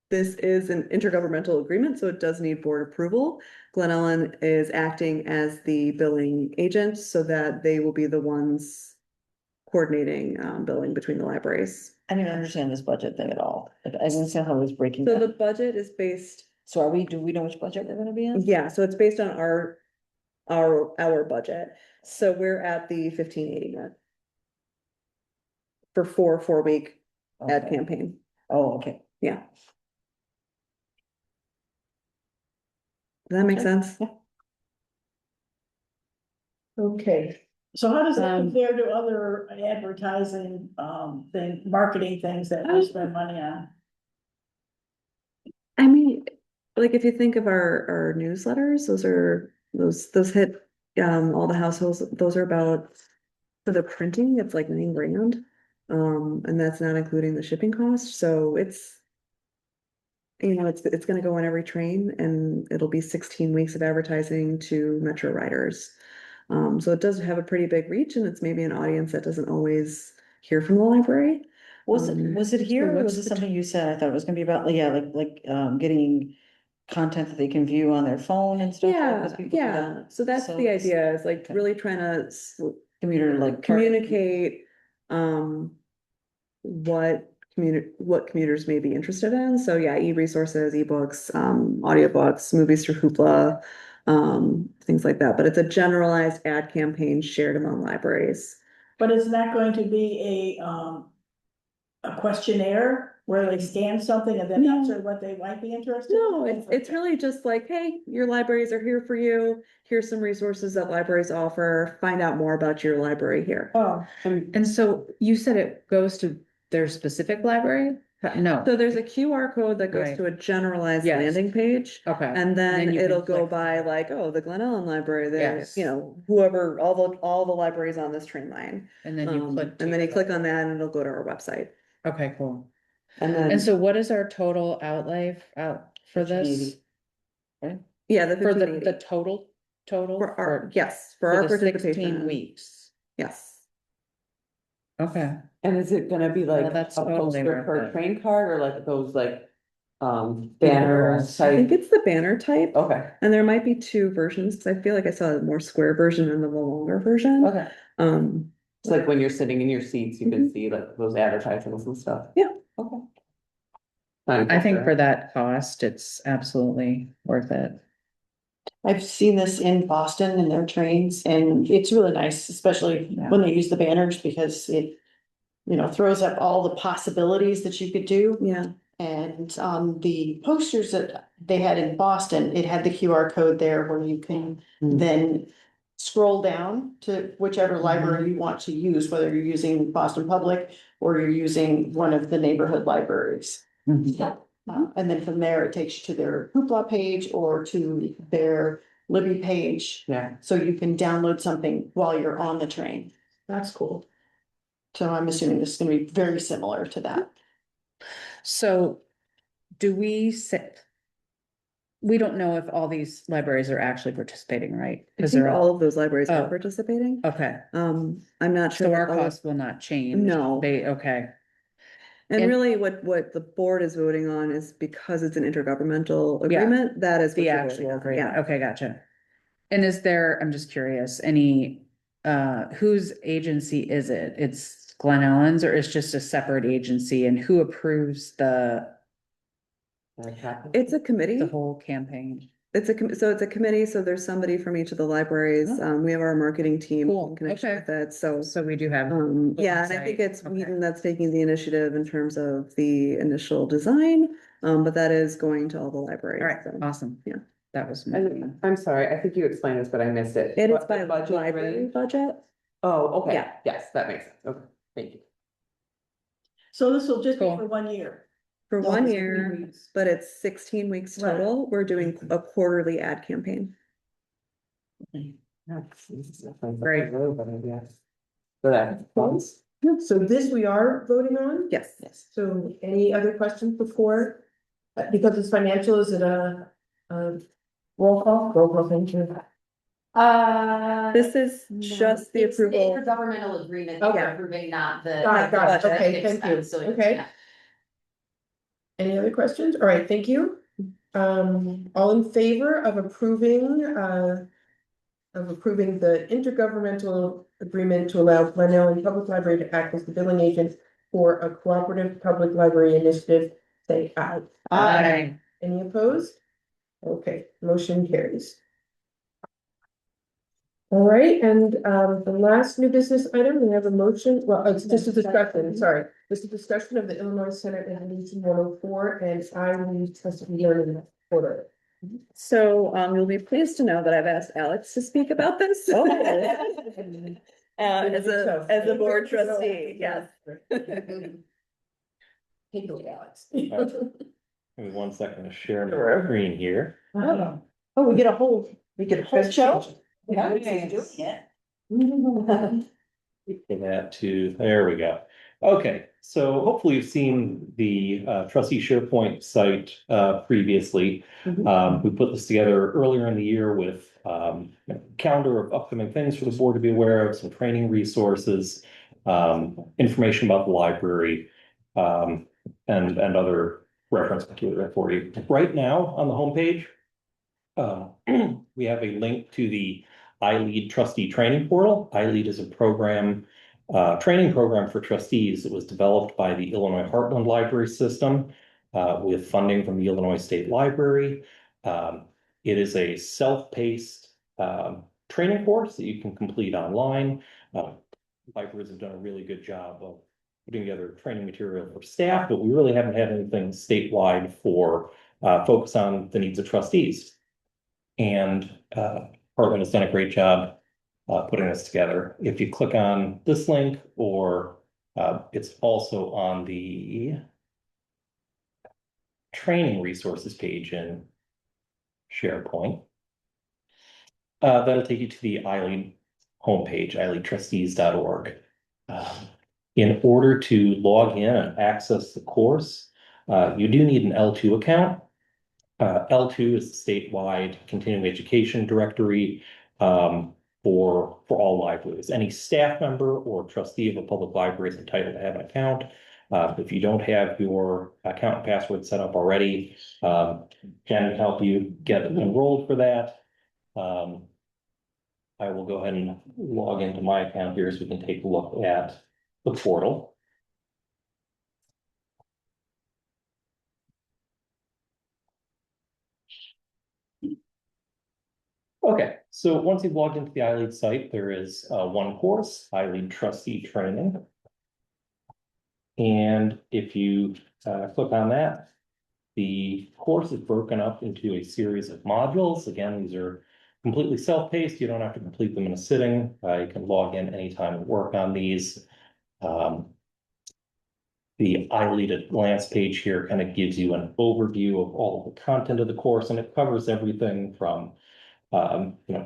This is an intergovernmental agreement, so it does need board approval. Glen Ellen is acting as the billing agent so that they will be the ones coordinating billing between the libraries. I didn't understand this budget thing at all. I didn't see how it was breaking So the down. budget is based, So do we know which budget we're gonna be in? yeah, so it's based on our budget. So we're at the 1580 mark. For 4-week ad Okay. campaign, Oh, okay. yeah. Does that make sense? Okay. So how does that Um, compare to other advertising, marketing things that we spend money on? I mean, like if you think of our newsletters, those hit all the households, those are about, for the printing, it's like 9 grand. And that's not including the shipping cost, so it's, it's gonna go on every train and it'll be 16 weeks of advertising to Metro riders. So it does have a pretty big reach and it's maybe an audience that doesn't always hear from the library. Was it here or what's was it the something you said? I thought it was gonna be about, yeah, getting content that they can view on their phone and stuff. like, 'cause people do that. Yeah, so that's So the it's- idea, is like okay. really trying to Commuter like. communicate, what commuters may be interested in. So yeah, e-resources, ebooks, audiobooks, movies through Hoopla, things like that. But it's a generalized ad campaign shared among libraries. But is that going to be a questionnaire where they scan something and then No. answer what they might be interested in? No, it's really just like, hey, your libraries are here for you. Here's some resources that libraries offer. Find out more about your library here. Oh, And so you said it goes to their specific library? No, So there's a QR code that goes Right. to a generalized Yes. landing page. okay. And then you can it'll go click. by like, oh, the Glen Ellen Library, Yes. whoever, all the libraries on this train line. And then you click. And then you click on that and it'll go to our website. Okay, cool. And then, And so what is our total outlay out for this? 1580. yeah, the For the 1580. total? For our, yes, for For our the participation. 16 weeks. Yes. Okay. And is it gonna be like Well, a that's totally poster worth per it. train card or like those like, banners I think type? it's the banner type. Okay, And there might be two versions, because I feel like I saw a more square version and then the longer version. okay. Um, It's like when you're sitting in your seats, you can see like those advertisements and stuff. Yeah. Okay. I think for that cost, it's absolutely worth it. I've seen this in Boston in their trains and it's really nice, especially Yeah. when they use the banners because it, throws up all the possibilities that you could do. yeah, And the posters that they had in Boston, it had the QR code there where you can Hmm. then scroll down to whichever library you want to use, whether you're using Boston Public or you're using one of the neighborhood libraries. And then from there, it takes you to their Hoopla page or to their Libby page. Yeah. So you can download something while you're on the train. That's cool. So I'm assuming this is gonna be very similar to that. So do we sit? We don't know if all these libraries are actually participating, right? I Because think they're all all, of those libraries are Oh. participating. okay, I'm not sure. so that our all of- costs will not change. No. Okay, And and- really what the board is voting on is because it's an intergovernmental Yeah. agreement, that is. what the you're voting actual on, agreement, yeah. okay, gotcha. And is there, I'm just curious, whose agency is it? It's Glen Ellen's or it's just a separate agency and who approves the It's a committee. whole campaign? So it's a committee, so there's somebody from each of the libraries. Oh. We have our marketing team. Cool, in connection okay. with it, so. So we do have, Yeah, and I think Oversight, it's okay. Whedon that's taking the initiative in terms of the initial design, but that is going to all the libraries. all right, so. awesome. Yeah. That was. I'm sorry, I think you explained this, but I missed it. It is What the by budget library range? budget. Oh, okay, Yeah. yes, that makes sense, okay, thank you. So this will just be Cool. for 1 year. For No, 1 it's year, 3 weeks. but it's 16 weeks Right. total. We're doing a quarterly ad campaign. Great. So that. So this we are voting on? Yes. So any other questions before? Because it's financial, is it a roll call? Roll call, thank you. This is just the It's approval. intergovernmental agreement, Okay. we're approving, not the. Got it, budget. okay, thank you, expense, so it's- okay. yeah. Any other questions? All right, thank you. All in favor of approving the intergovernmental agreement to allow Glen Ellen Public Library to act as the billing agent for a cooperative public library initiative say aye. Aye. Any opposed? Okay, motion carries. All right, and the last new business item, we have a motion, well, it's just a discussion, sorry. This is a discussion of the Illinois Senate Resolution 104 and I will test learning order. So, you'll be pleased to know that I've asked Alex to speak about this. As a board trustee, yes. Take it, Alex. Give me 1 second to share my screen here. Oh, we get a whole show? Yeah. For that to, there we go. Okay, so hopefully you've seen the trustee SharePoint site previously. We put this together earlier in the year with a calendar of upcoming things for the board to be aware of, some training resources, information about the library, and other reference material for you. Right now on the homepage, we have a link to the iLead trustee training portal. iLead is a program, training program for trustees. It was developed by the Illinois Heartland Library System with funding from the Illinois State Library. It is a self-paced training course that you can complete online. Libraries have done a really good job of putting together training material for staff, but we really haven't had anything statewide for focus on the needs of trustees. And Heartland has done a great job putting this together. If you click on this link, or it's also on the training resources page in SharePoint, that'll take you to the iLead homepage, iLeadTrustees.org. In order to log in and access the course, you do need an L2 account. L2 is the statewide continuing education directory for all libraries. Any staff member or trustee of a public library is entitled to have an account. If you don't have your account and password set up already, can help you get enrolled for that. I will go ahead and log into my account here so we can take a look at the portal. Okay, so once you've logged into the iLead site, there is one course, iLead Trustee Training. And if you click on that, the course is broken up into a series of modules. Again, these are completely self-paced. You don't have to complete them in a sitting. You can log in anytime and work on these. The iLead at glance page here kind of gives you an overview of all of the content of the course, and it covers everything from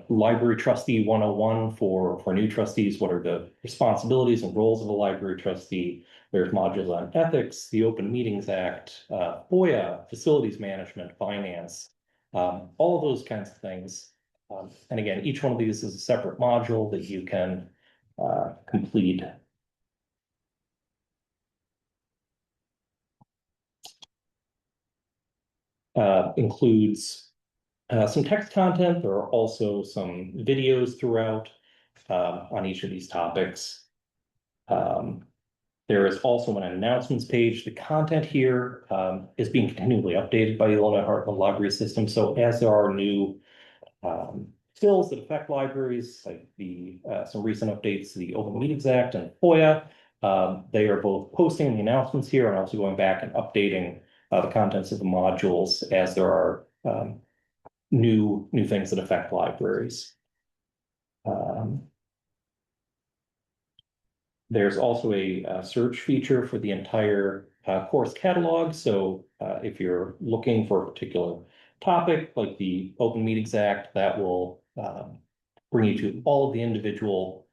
library trustee 101 for new trustees. What are the responsibilities and roles of a library trustee? There's modules on ethics, the Open Meetings Act, FOIA, facilities management, finance, all of those kinds of things. And again, each one of these is a separate module that you can complete. Includes some text content. There are also some videos throughout on each of these topics. There is also an announcements page. The content here is being continually updated by the Illinois Heartland Library System. So as there are new bills that affect libraries, like some recent updates to the Open Meetings Act and FOIA, they are both posting the announcements here and also going back and updating the contents of the modules as there are new things that affect libraries. There's also a search feature for the entire course catalog. So if you're looking for a particular topic like the Open Meetings Act, that will bring you to all of the individual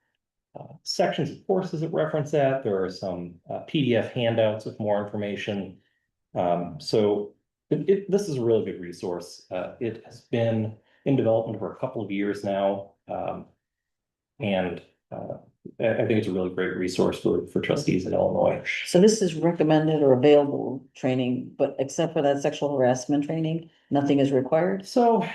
sections of courses that reference that. There are some PDF handouts with more information. So this is a really good resource. It has been in development for a couple of years now. And I think it's a really great resource for trustees in Illinois. So this is recommended or available training, but except for that sexual harassment training, nothing is required? So,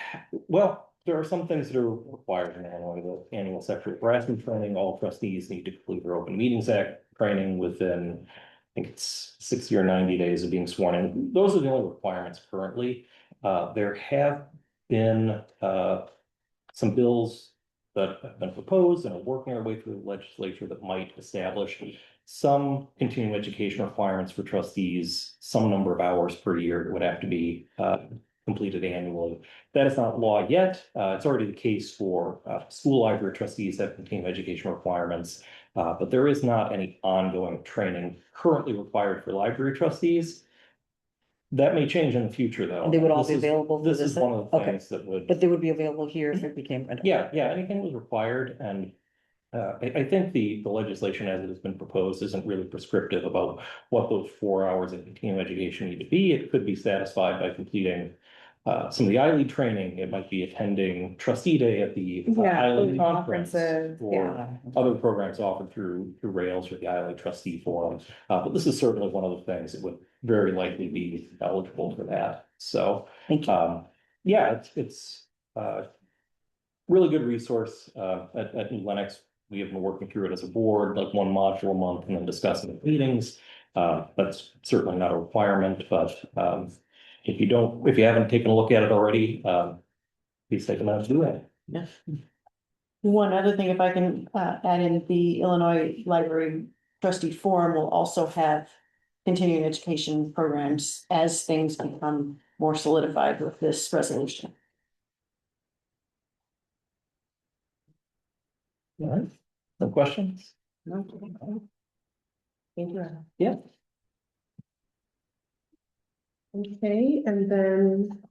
well, there are some things that are required in Illinois. The annual sexual harassment training, all trustees need to complete their Open Meetings Act training within think it's 60 or 90 days of being sworn in. Those are the only requirements currently. There have been some bills that have been proposed and are working our way through the legislature that might establish some continuing education requirements for trustees, some number of hours per year that would have to be completed annually. That is not law yet. It's already the case for school library trustees that have continuing education requirements. But there is not any ongoing training currently required for library trustees. That may change in the future, though. They would all be This is- available for This is this? one of the Okay. things that would. But they would be available here if it became. Yeah, anything was required, and I think the legislation as it has been proposed isn't really prescriptive about what those 4 hours of continuing education need to be. It could be satisfied by completing some of the I-Lead training. It might be attending trustee day at the I-Lead conference, or other programs offered through Rails or the I-Lead trustee forum. But this is certainly one of the things that would very likely be eligible for that. So, Thank you. yeah, it's really good resource. At New Lenox, we have been working through it as a board, like one module a month, and then discussing at meetings. That's certainly not a requirement, but if you haven't taken a look at it already, please take a minute to do that. Yeah. One other thing, if I can add in, the Illinois Library Trustee Forum will also have continuing education programs as things become more solidified with this resolution. All right, no questions? No. Thank you. Yeah. Okay, and then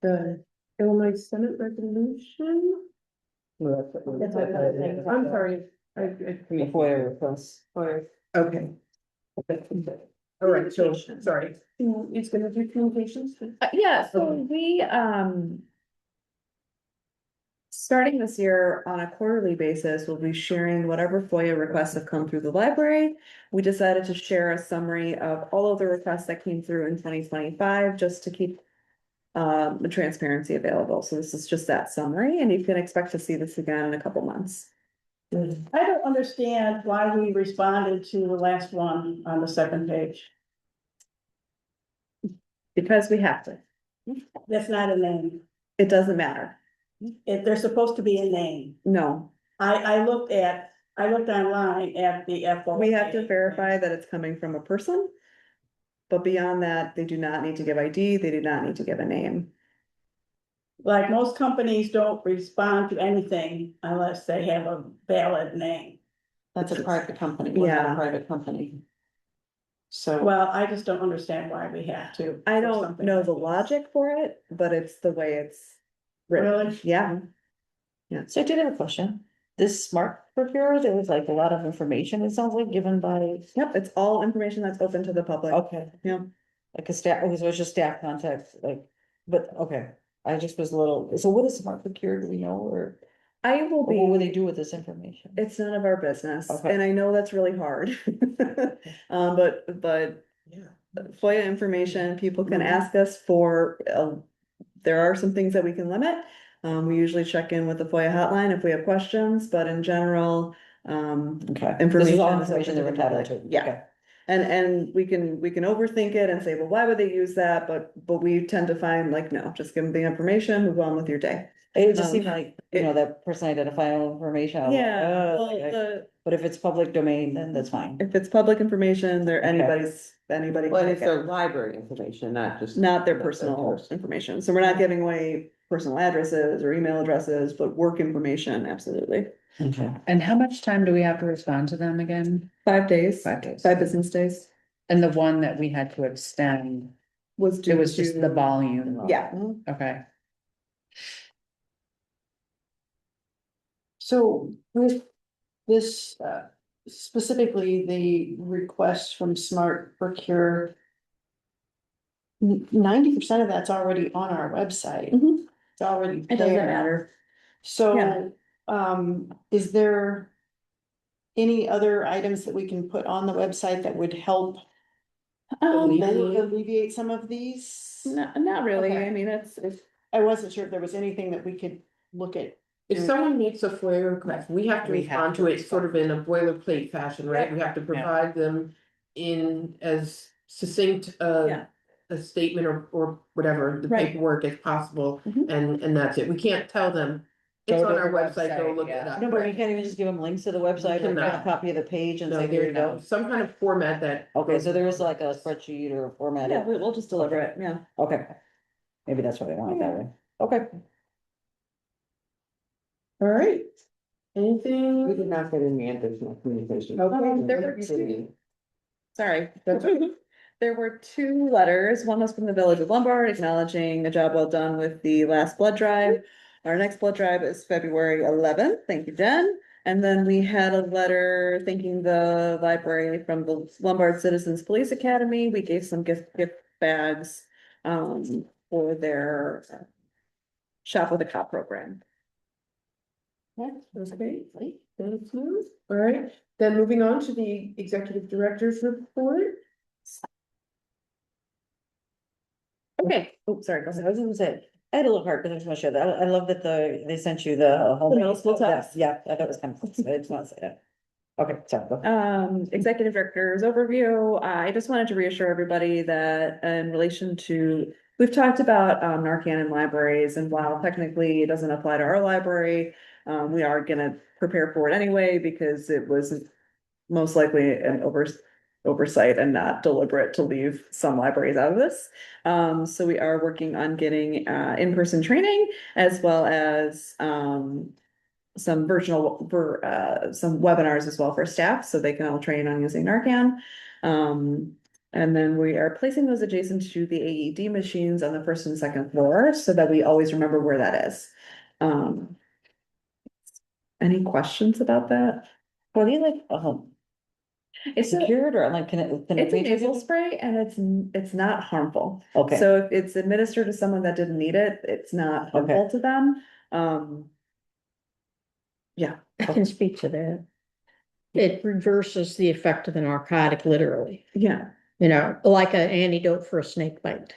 the Illinois Senate resolution. I'm sorry. The FOIA requests. Okay. All right, so, sorry. It's gonna do communications? Yeah, so we, starting this year on a quarterly basis, we'll be sharing whatever FOIA requests have come through the library. We decided to share a summary of all of the requests that came through in 2025, just to keep the transparency available. So this is just that summary, and you can expect to see this again in a couple months. I don't understand why we responded to the last one on the second page. Because we have to. That's not a name. It doesn't matter. There's supposed to be a name. No, I looked online at the FOA. we have to verify that it's coming from a person. But beyond that, they do not need to give ID. They do not need to give a name. Like most companies don't respond to anything unless they have a valid name. That's a private company, we're not Yeah. a private company. So. Well, I just don't understand why we have to. I for don't something know like the this. logic for it, but it's the way it's written. Really? Yeah. So I did have a question. This smart procure, there was like a lot of information, it sounds like, given by. Yep, it's all information that's open to the public. Okay. Yeah. Like a staff, it was just staff context, like, but, okay, I just was a little, so what is smart procure, do we know, or? I will Or what will they be, do with this information? it's none of our business, Okay. and I know that's really hard. But FOIA information, people can ask us for, there are some things that we can limit. We usually check in with the FOIA hotline if we have questions, but in general, Okay. information. This is all is information open they're to the entitled to. public. Yeah. Okay. And we can overthink it and say, well, why would they use that? But we tend to find like, no, just give them the information, move on with your day. It just seemed Um, like, you know, that person identifiable information. I was like, Yeah, well, okay. But if it's public domain, then that's fine. if it's public information, they're anybody. Well, can it's look at their library information, not just. Not their personal information. So we're not giving away personal addresses or email addresses, but work information, absolutely. Okay. And how much time do we have to respond to them again? 5 days. 5 days. 5 business days. And the one that we had to extend, it was just the volume. Yeah. Okay. So with this, specifically the request from Smart Procure. 90% of that's already on our website. Mhm. It's already It doesn't there. matter. So, Yeah. Is there any other items that we can put on the website that would help alleviate some of these? Not really. Okay. I mean, it's, I wasn't sure if there was anything that we could look at If someone makes a FOIA request, we have to We have respond to to it sort of in a boilerplate fashion, right? Yep. We have to provide them in as succinct Yeah. a statement or whatever, the Right. paperwork as possible, Mhm. and that's it. We can't tell them, it's Go on to our the website, go website, look it yeah. up. No, but you right? can't even just give them links to the website or cannot. a copy of the page and No, say, here you there, go. some kind of format that. Okay, goes so there with is like a spreadsheet or format. Yeah, we'll just deliver it, yeah. Okay. Maybe that's why they want it that way. Okay. All right. We Anything? did not get any additional communication. Okay. There were two. Sorry. There were two letters. One was from the Village of Lombard acknowledging a job well done with the last blood drive. Our next blood drive is February 11th. Thank you, Jen. And then we had a letter thanking the library from the Lombard Citizens Police Academy. We gave some gift bags for their Shop with a Cop program. That's great. Thank you. All right, then moving on to the executive director's report. Okay, oh, sorry, I was gonna say, I had a little heart, but I just want to share that. I love that they sent you the whole. The middle school test. Yeah, I thought it was kind of, I just want to say that. Okay, sorry. Go. Executive director's overview. I just wanted to reassure everybody that in relation to, we've talked about Narcan in libraries, and while technically it doesn't apply to our library, we are gonna prepare for it anyway because it was most likely an oversight and not deliberate to leave some libraries out of this. So we are working on getting in-person training as well as some some webinars as well for staff, so they can all train on using Narcan. And then we are placing those adjacent to the AED machines on the first and second floor, so that we always remember where that is. Any questions about that? Well, you like, It's a, secured or like, can it it's a be nasal nasal? spray and it's not harmful. Okay. So if it's administered to someone that didn't need it, it's not harmful to them. Yeah. I can speak to that. It reverses the effect of the narcotic, literally, Yeah. you know, like an antidote for a snake bite.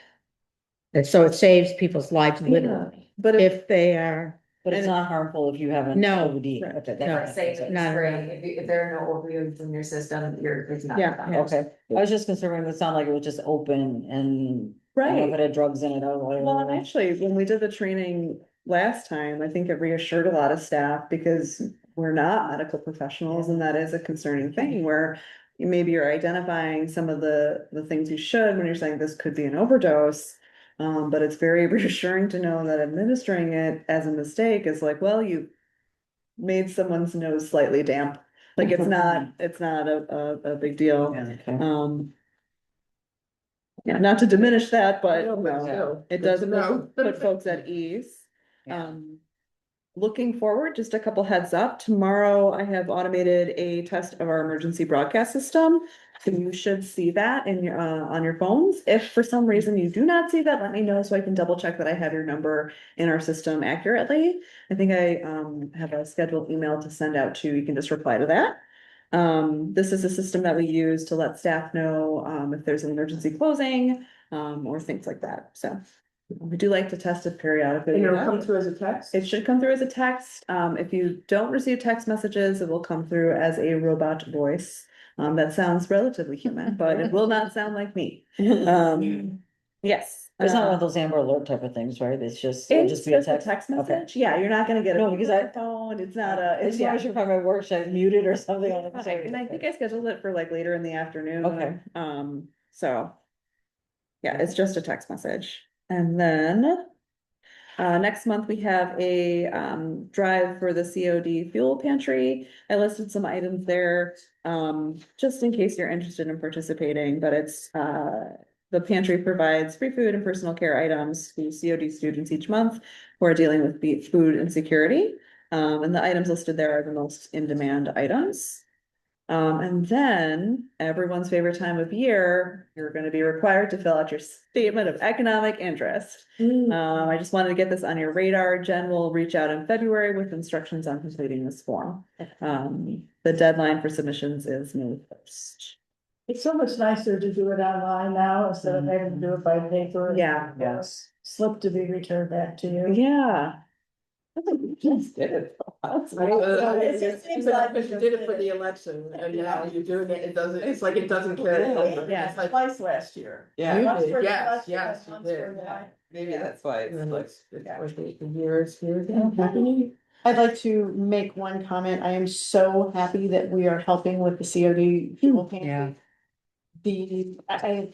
And so it saves people's lives literally, But if they are, But it's not harmful if you haven't. No. OD. Right. Okay, No. that Like say makes sense. Not- spray, if there are no opioids in your system, it's not. Yeah. Okay, I was just concerned, it sounded like it was just open and. I don't know if it had drugs in it, I don't Well, and know. actually, when we did the training last time, I think it reassured a lot of staff because we're not medical professionals and that is a concerning thing where maybe you're identifying some of the things you should when you're saying this could be an overdose. But it's very reassuring to know that administering it as a mistake is like, well, you made someone's nose slightly damp. Like it's not a big deal. Okay. Yeah, not to diminish that, but No, but no, still, it good does to know. put folks at ease. Yeah. Looking forward, just a couple heads up, tomorrow I have automated a test of our emergency broadcast system. So you should see that in your, on your phones. If for some reason you do not see that, let me know so I can double check that I have your number in our system accurately. I think I, have a scheduled email to send out to, you can just reply to that. This is a system that we use to let staff know, if there's an emergency closing, or things like that, so. We do like to test it periodically. And it'll come through as a text? It should come through as a text. If you don't receive text messages, it will come through as a robot voice. That sounds relatively human, but it will not sound like me. Yes. It's not one of those Amber Alert type of things, right? It's just, it'll It's just be a just a text. text Okay. message. Yeah, you're not gonna get a No, because I- phone. It's not a, I it's, just want yeah. to sure if I'm at work, should I mute it or something? And I think I scheduled it for like later in the afternoon. Okay. So. Yeah, it's just a text message. And then. Next month we have a drive for the COD fuel pantry. I listed some items there, just in case you're interested in participating, but it's the pantry provides free food and personal care items to COD students each month who are dealing with food insecurity. And the items listed there are the most in-demand items. And then everyone's favorite time of year, you're gonna be required to fill out your statement of economic interest. I just wanted to get this on your radar. Jen will reach out in February with instructions on completing this form. The deadline for submissions is May 1st. It's so much nicer to do it online now instead of having to do it by paper. Yeah. Slip to be returned back to you. Yeah. Just did it. It just seems like we You did it for the election, and now you're doing it, it's like it doesn't carry over. Yeah. It's like, twice last year. Yeah. you Once did, for the yes, election yes, and you once for did. the- Maybe that's why it's And like. it's like the years, Happy New Year. I'd like to make one comment. I am so happy that we are helping with the COD fuel pantry. Yeah.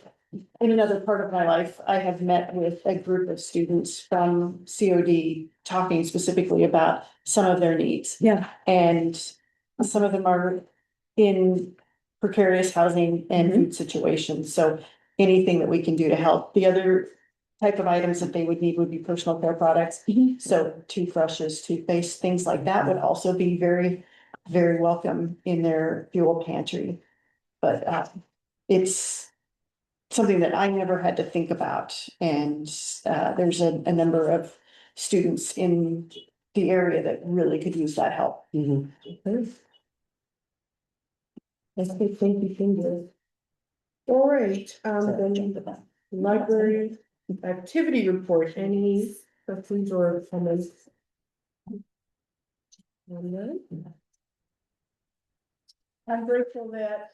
In another part of my life, I have met with a group of students from COD talking specifically about some of their needs. Yeah. And some of them are in precarious housing and food situations, so anything that we can do to help. The other type of items that they would need would be personal care products. So toothbrushes, toothpaste, things like that would also be very, very welcome in their fuel pantry. But it's something that I never had to think about, and there's a number of students in the area that really could use that help. Okay, thank you. All right, then library activity report, any questions or comments? On that? I'm grateful that,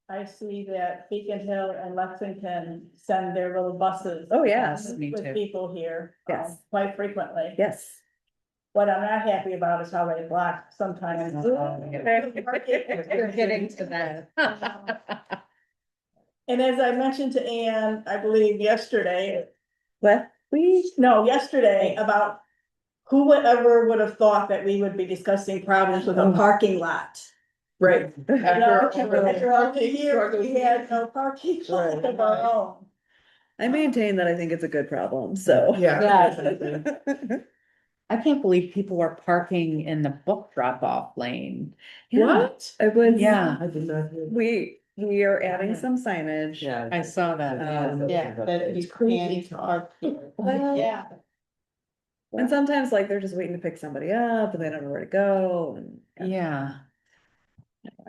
I see that Beacon Hill and Lexington send their little buses. Oh, yeah. Yes, me With too. people here. Yes. Quite frequently. Yes. What I'm not happy about is how they block sometimes. We're getting to that. And as I mentioned to Ann, I believe yesterday, yesterday about whoever would have thought that we would be discussing problems with a parking lot. Right. After all the years, we had no parking lot of our own. I maintain that I think it's a good problem, so. Yeah. I can't believe people are parking in the book drop-off lane. Yeah, What? I was. Yeah. I did not hear. We are adding some signage. Yeah. I saw that. Yeah, that you can't talk. Well, Yeah. And sometimes like they're just waiting to pick somebody up and they don't know where to go and. Yeah.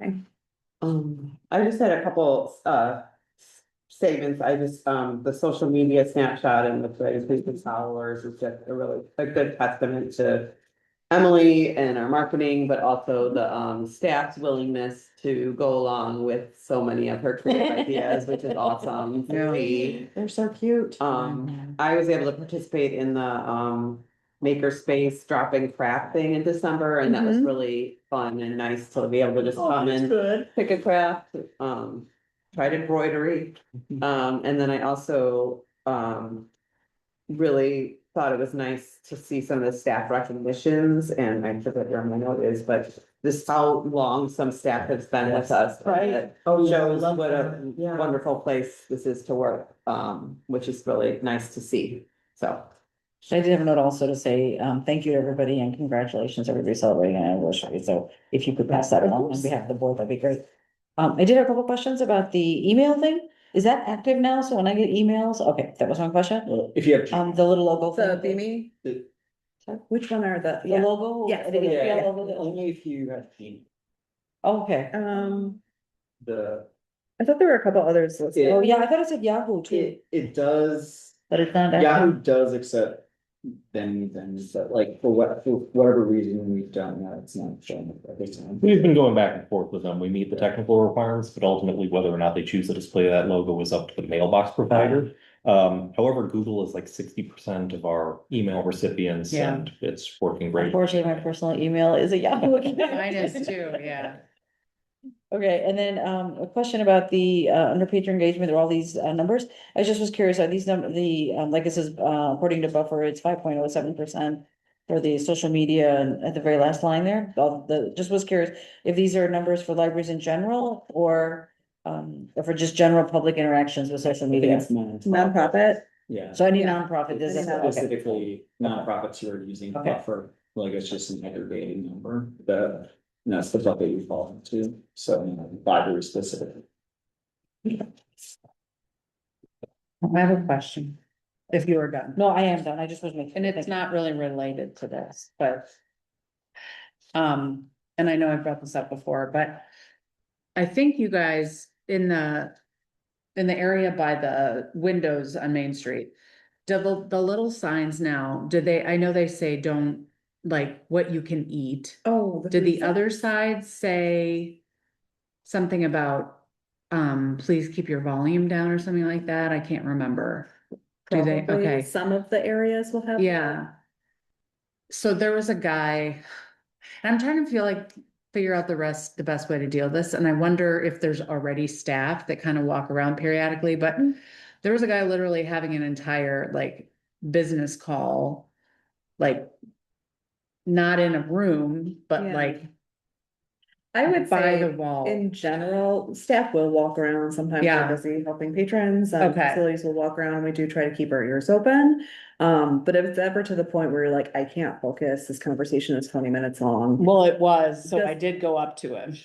I just had a couple, statements. I just, the social media snapshot and the Facebook followers is just a good testament to Emily and our marketing, but also the, staff's willingness to go along with so many of her creative ideas, which is awesome to see. They're so cute. I was able to participate in the makerspace drop-in craft thing in December, and that was really fun and nice to be able to just come That's and good. pick a craft, tried embroidery. And then I also really thought it was nice to see some of the staff recognitions, and I forget where my note is, but this how long some staff has been with us. Right. Oh, yeah, I Shows love what a that. Yeah. wonderful place this is to work, which is really nice to see, so. I did have a note also to say, thank you to everybody and congratulations, everybody celebrating an anniversary. So if you could pass that along on behalf of the board, that'd be great. I did have a couple questions about the email thing. Is that active now? So when I get emails, okay, that was my question. Well, if you have. The little logo. The thing. Beamy, Sorry? which one are the? The logo? Yes. The Yeah, logo that- only if you have seen Okay. the, I thought there were a couple others listed. Yeah. Oh, yeah, I thought it said Yahoo too, it does, but it's not Yahoo active. does accept things that like, for whatever reason we've done that, it's not showing up at this time. We've been going back and forth with them. We meet the technical requirements, but ultimately whether or not they choose to display that logo is up to the mailbox provider. However, Google is like 60% of our email recipients Yeah. and it's working great. Unfortunately, my personal email is a Yahoo account. Mine is too, yeah. Okay, and then a question about the under patron engagement, there are all these numbers. I just was curious, are these like it says, according to Buffer, it's 5.07% for the social media and at the very last line there, just was curious if these are numbers for libraries in general or for just general public interactions with social media. Nonprofit. Yeah. So any Yeah. nonprofit, this is, okay. Specifically, nonprofits who are using Okay. Buffer, like it's just an aggregating number, and that's the bucket you fall into, so, library specific. I have a question. If you are done. No, I am done, I just was making. And it's not really related to this, but. And I know I brought this up before, but. I think you guys in the area by the windows on Main Street. Do the little signs now, I know they say don't like what you can eat. Oh. Did the other side say something about, please keep your volume down or something like that? I can't remember. Do they? Probably Okay, some of the areas will have. that. yeah. So there was a guy, and I'm trying to figure out the best way to deal with this, and I wonder if there's already staff that kind of walk around periodically, but there was a guy literally having an entire like business call, like not in a room, but Yeah. like I would by say the wall. in general, staff will walk around. Sometimes Yeah. they're busy helping patrons. Okay. Facilities will walk around. We do try to keep our ears open. But if it's ever to the point where you're like, I can't focus, this conversation is 20 minutes long. Well, it was, so I Just- did go up to him.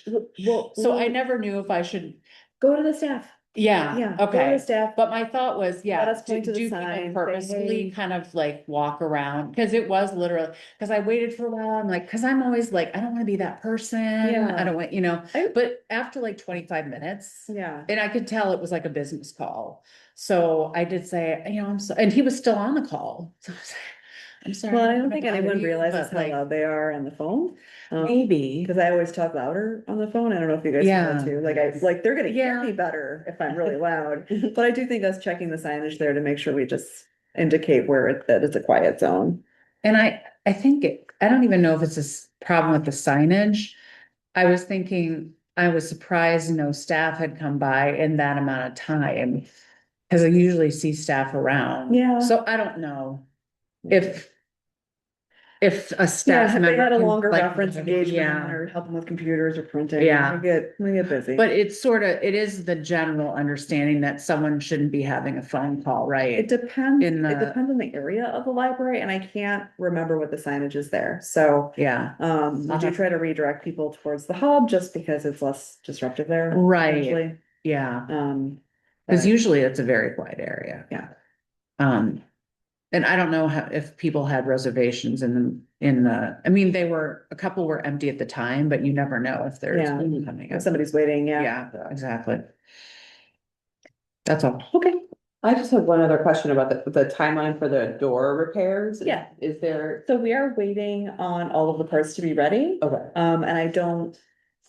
Well, So I never knew if I should, go to the staff. yeah, Yeah. Go to the okay. staff. But my thought was, Let yeah, us point to the do sign, people say, purposely "Hey." kind of like walk around? Cause it was literally, cause I waited for a while, I'm like, cause I'm always like, I don't wanna be that person. Yeah. I don't want, but after like 25 minutes, Yeah. and I could tell it was like a business call. So I did say, I'm so, and he was still on the call. So I was like, I'm sorry. Well, I I'm don't gonna think bother anyone you, realizes but, how like, loud they are on the phone. maybe. Because I always talk louder on the phone. I don't know if you guys do Yeah. that too. Like they're gonna hear Yeah. me better if I'm really loud. But I do think us checking the signage there to make sure we just indicate that it's a quiet zone. And I think I don't even know if it's problem with the signage. I was thinking, I was surprised no staff had come by in that amount of time. Cause I usually see staff around. Yeah. So I don't know if a Yeah, staff if they member. had a can, longer like, reference engagement Yeah, or help them with computers or printing. Yeah. We get busy. but it is the general understanding that someone shouldn't be having a phone call, It right? depends, in it the- depends on the area of the library and I can't remember what the signage is there. So Yeah, we do try to redirect people towards the hub just because it's less disruptive there. Right. Usually. yeah. But Cause usually it's a very quiet area. Yeah. And I don't know if people had reservations I mean, a couple were empty at the time, but you never know if there's Yeah. people coming if up. somebody's waiting, yeah. Yeah, exactly. That's all. Okay. I just have one other question about the timeline for the door repairs. Yeah. Is there? So we are waiting on all of the parts to be ready. Okay. And I don't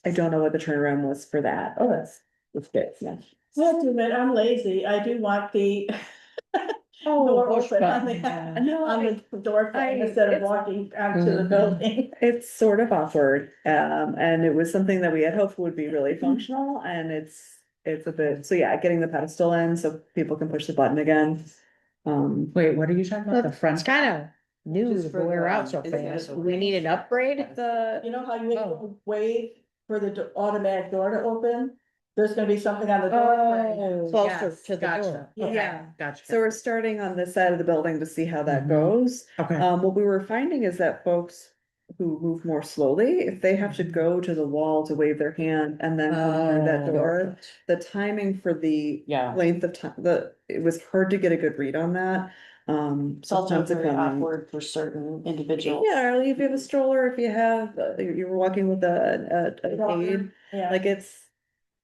know what the turnaround was for that. Oh, that's good. Yeah. I have to admit, I'm lazy. I do want the door open on the door frame instead of walking out to the building. It's sort of awkward. And it was something that we had hoped would be really functional and it's a bit, so yeah, getting the pedestal in so people can push the button again. Wait, what are you talking about? The It's front? kind of new Just to for wear the, out so is it fast. a- We need an upgrade. You know how you make Oh. a wave for the automatic door to open? There's gonna be something on the door frame. Closer yes, to the gotcha. door. Okay, Yeah. Gotcha. So we're starting on this side of the building to see how that Mhm. goes. Okay. What we were finding is that folks who move more slowly, if they have to go to the wall to wave their hand and then come through that Oh. door, the timing for the Yeah. length of time, it was hard to get a good read on that. It's also sometimes it very come- awkward for certain individuals. Yeah, or if you have a stroller, if you have, you're walking with an aid, Yeah. like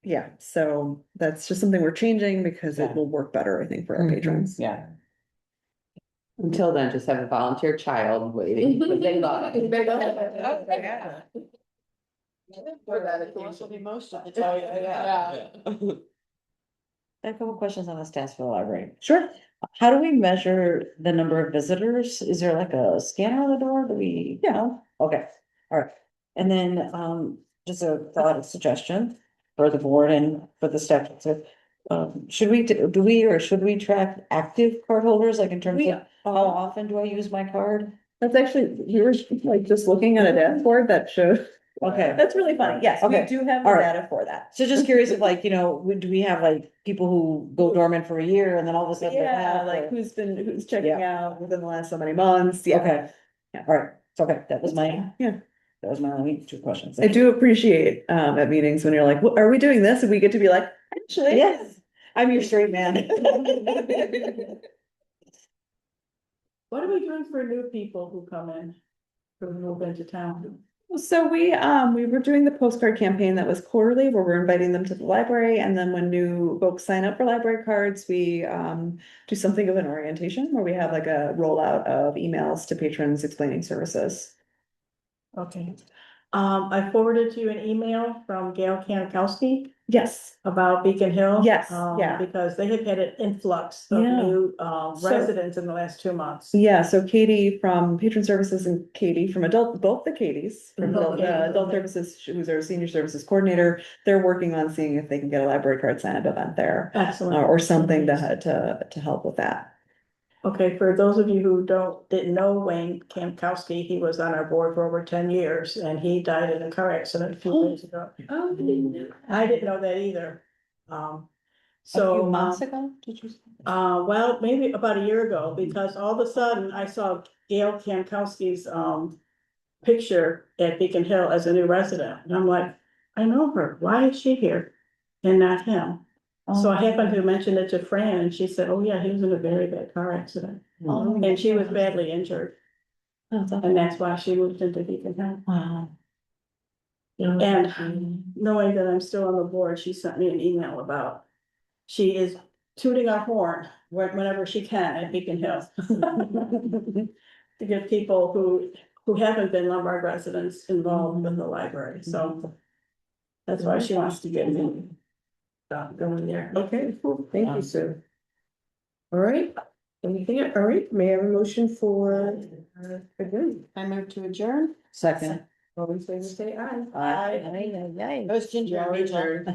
yeah, so that's just something we're changing because it Yeah. will work better, I think, for our Mhm. patrons. Yeah. Until then, just have a volunteer child waiting. But they love it. Yeah. For that occasion. Most of the time, yeah. I have a couple questions on the stats for the library. Sure. How do we measure the number of visitors? Is there like a scanner on the door? Do we? Yeah. Okay, all right. And then, just a thought, a suggestion for the board and for the staff. So, should we, should we track active card holders, like in terms of how often do I use my card? That's actually, we were like just looking at a dashboard that showed. Okay. That's really funny. Yes, we Okay. do have the All right. data for that. So just curious if like, do we have like people who go dormant for a year and then all of a sudden? they're Yeah, back, like or- who's checking out within the last so many months. Yeah. Okay, Yeah. all right, so, okay, that was my, Yeah. that was my only two questions. I do appreciate at meetings when you're like, well, are we doing this? And we get to be like, actually. Yes, I'm your straight man. What are we doing for new people who come in, who move into town? So we were doing the postcard campaign that was quarterly, where we're inviting them to the library, and then when new folks sign up for library cards, we do something of an orientation where we have like a rollout of emails to patrons explaining services. Okay. I forwarded to you an email from Gail Kankowski Yes, about Beacon Hill. Yes, yeah. Because they have had an influx of Yeah. new, So- residents in the last 2 months. yeah, so Katie from Patron Services and Katie from Adult, both the Katies from Both Adult Katies. Services, who's our Senior Services Coordinator, they're working on seeing if they can get a library card sign-up event there. Excellent. Or something to help with that. Okay, for those of you who didn't know Wayne Kankowski, he was on our board for over 10 years and he died in a car accident a few years ago. Oh, I didn't know. I didn't know that either. A So. few months ago, did you? Well, maybe about a year ago, because all of a sudden I saw Gail Kankowski's, picture at Beacon Hill as a new resident. And I'm like, I know her. Why is she here and not him? So I happened to mention it to Fran and she said, oh yeah, he was in a very bad car accident. Oh. And she was badly injured. And that's why she moved into Beacon Hill. Wow. And knowing that I'm still on the board, she sent me an email about, she is tooting our horn whenever she can at Beacon Hill. To get people who haven't been Lombard residents involved with the library, so. That's why she wants to get me. Going there. Okay, cool. Thank you, Sue. All right, anything, all right, may I have a motion for, again, I move to adjourn. Second. all in favor, say aye. Aye. That was Ginger. Now adjourned.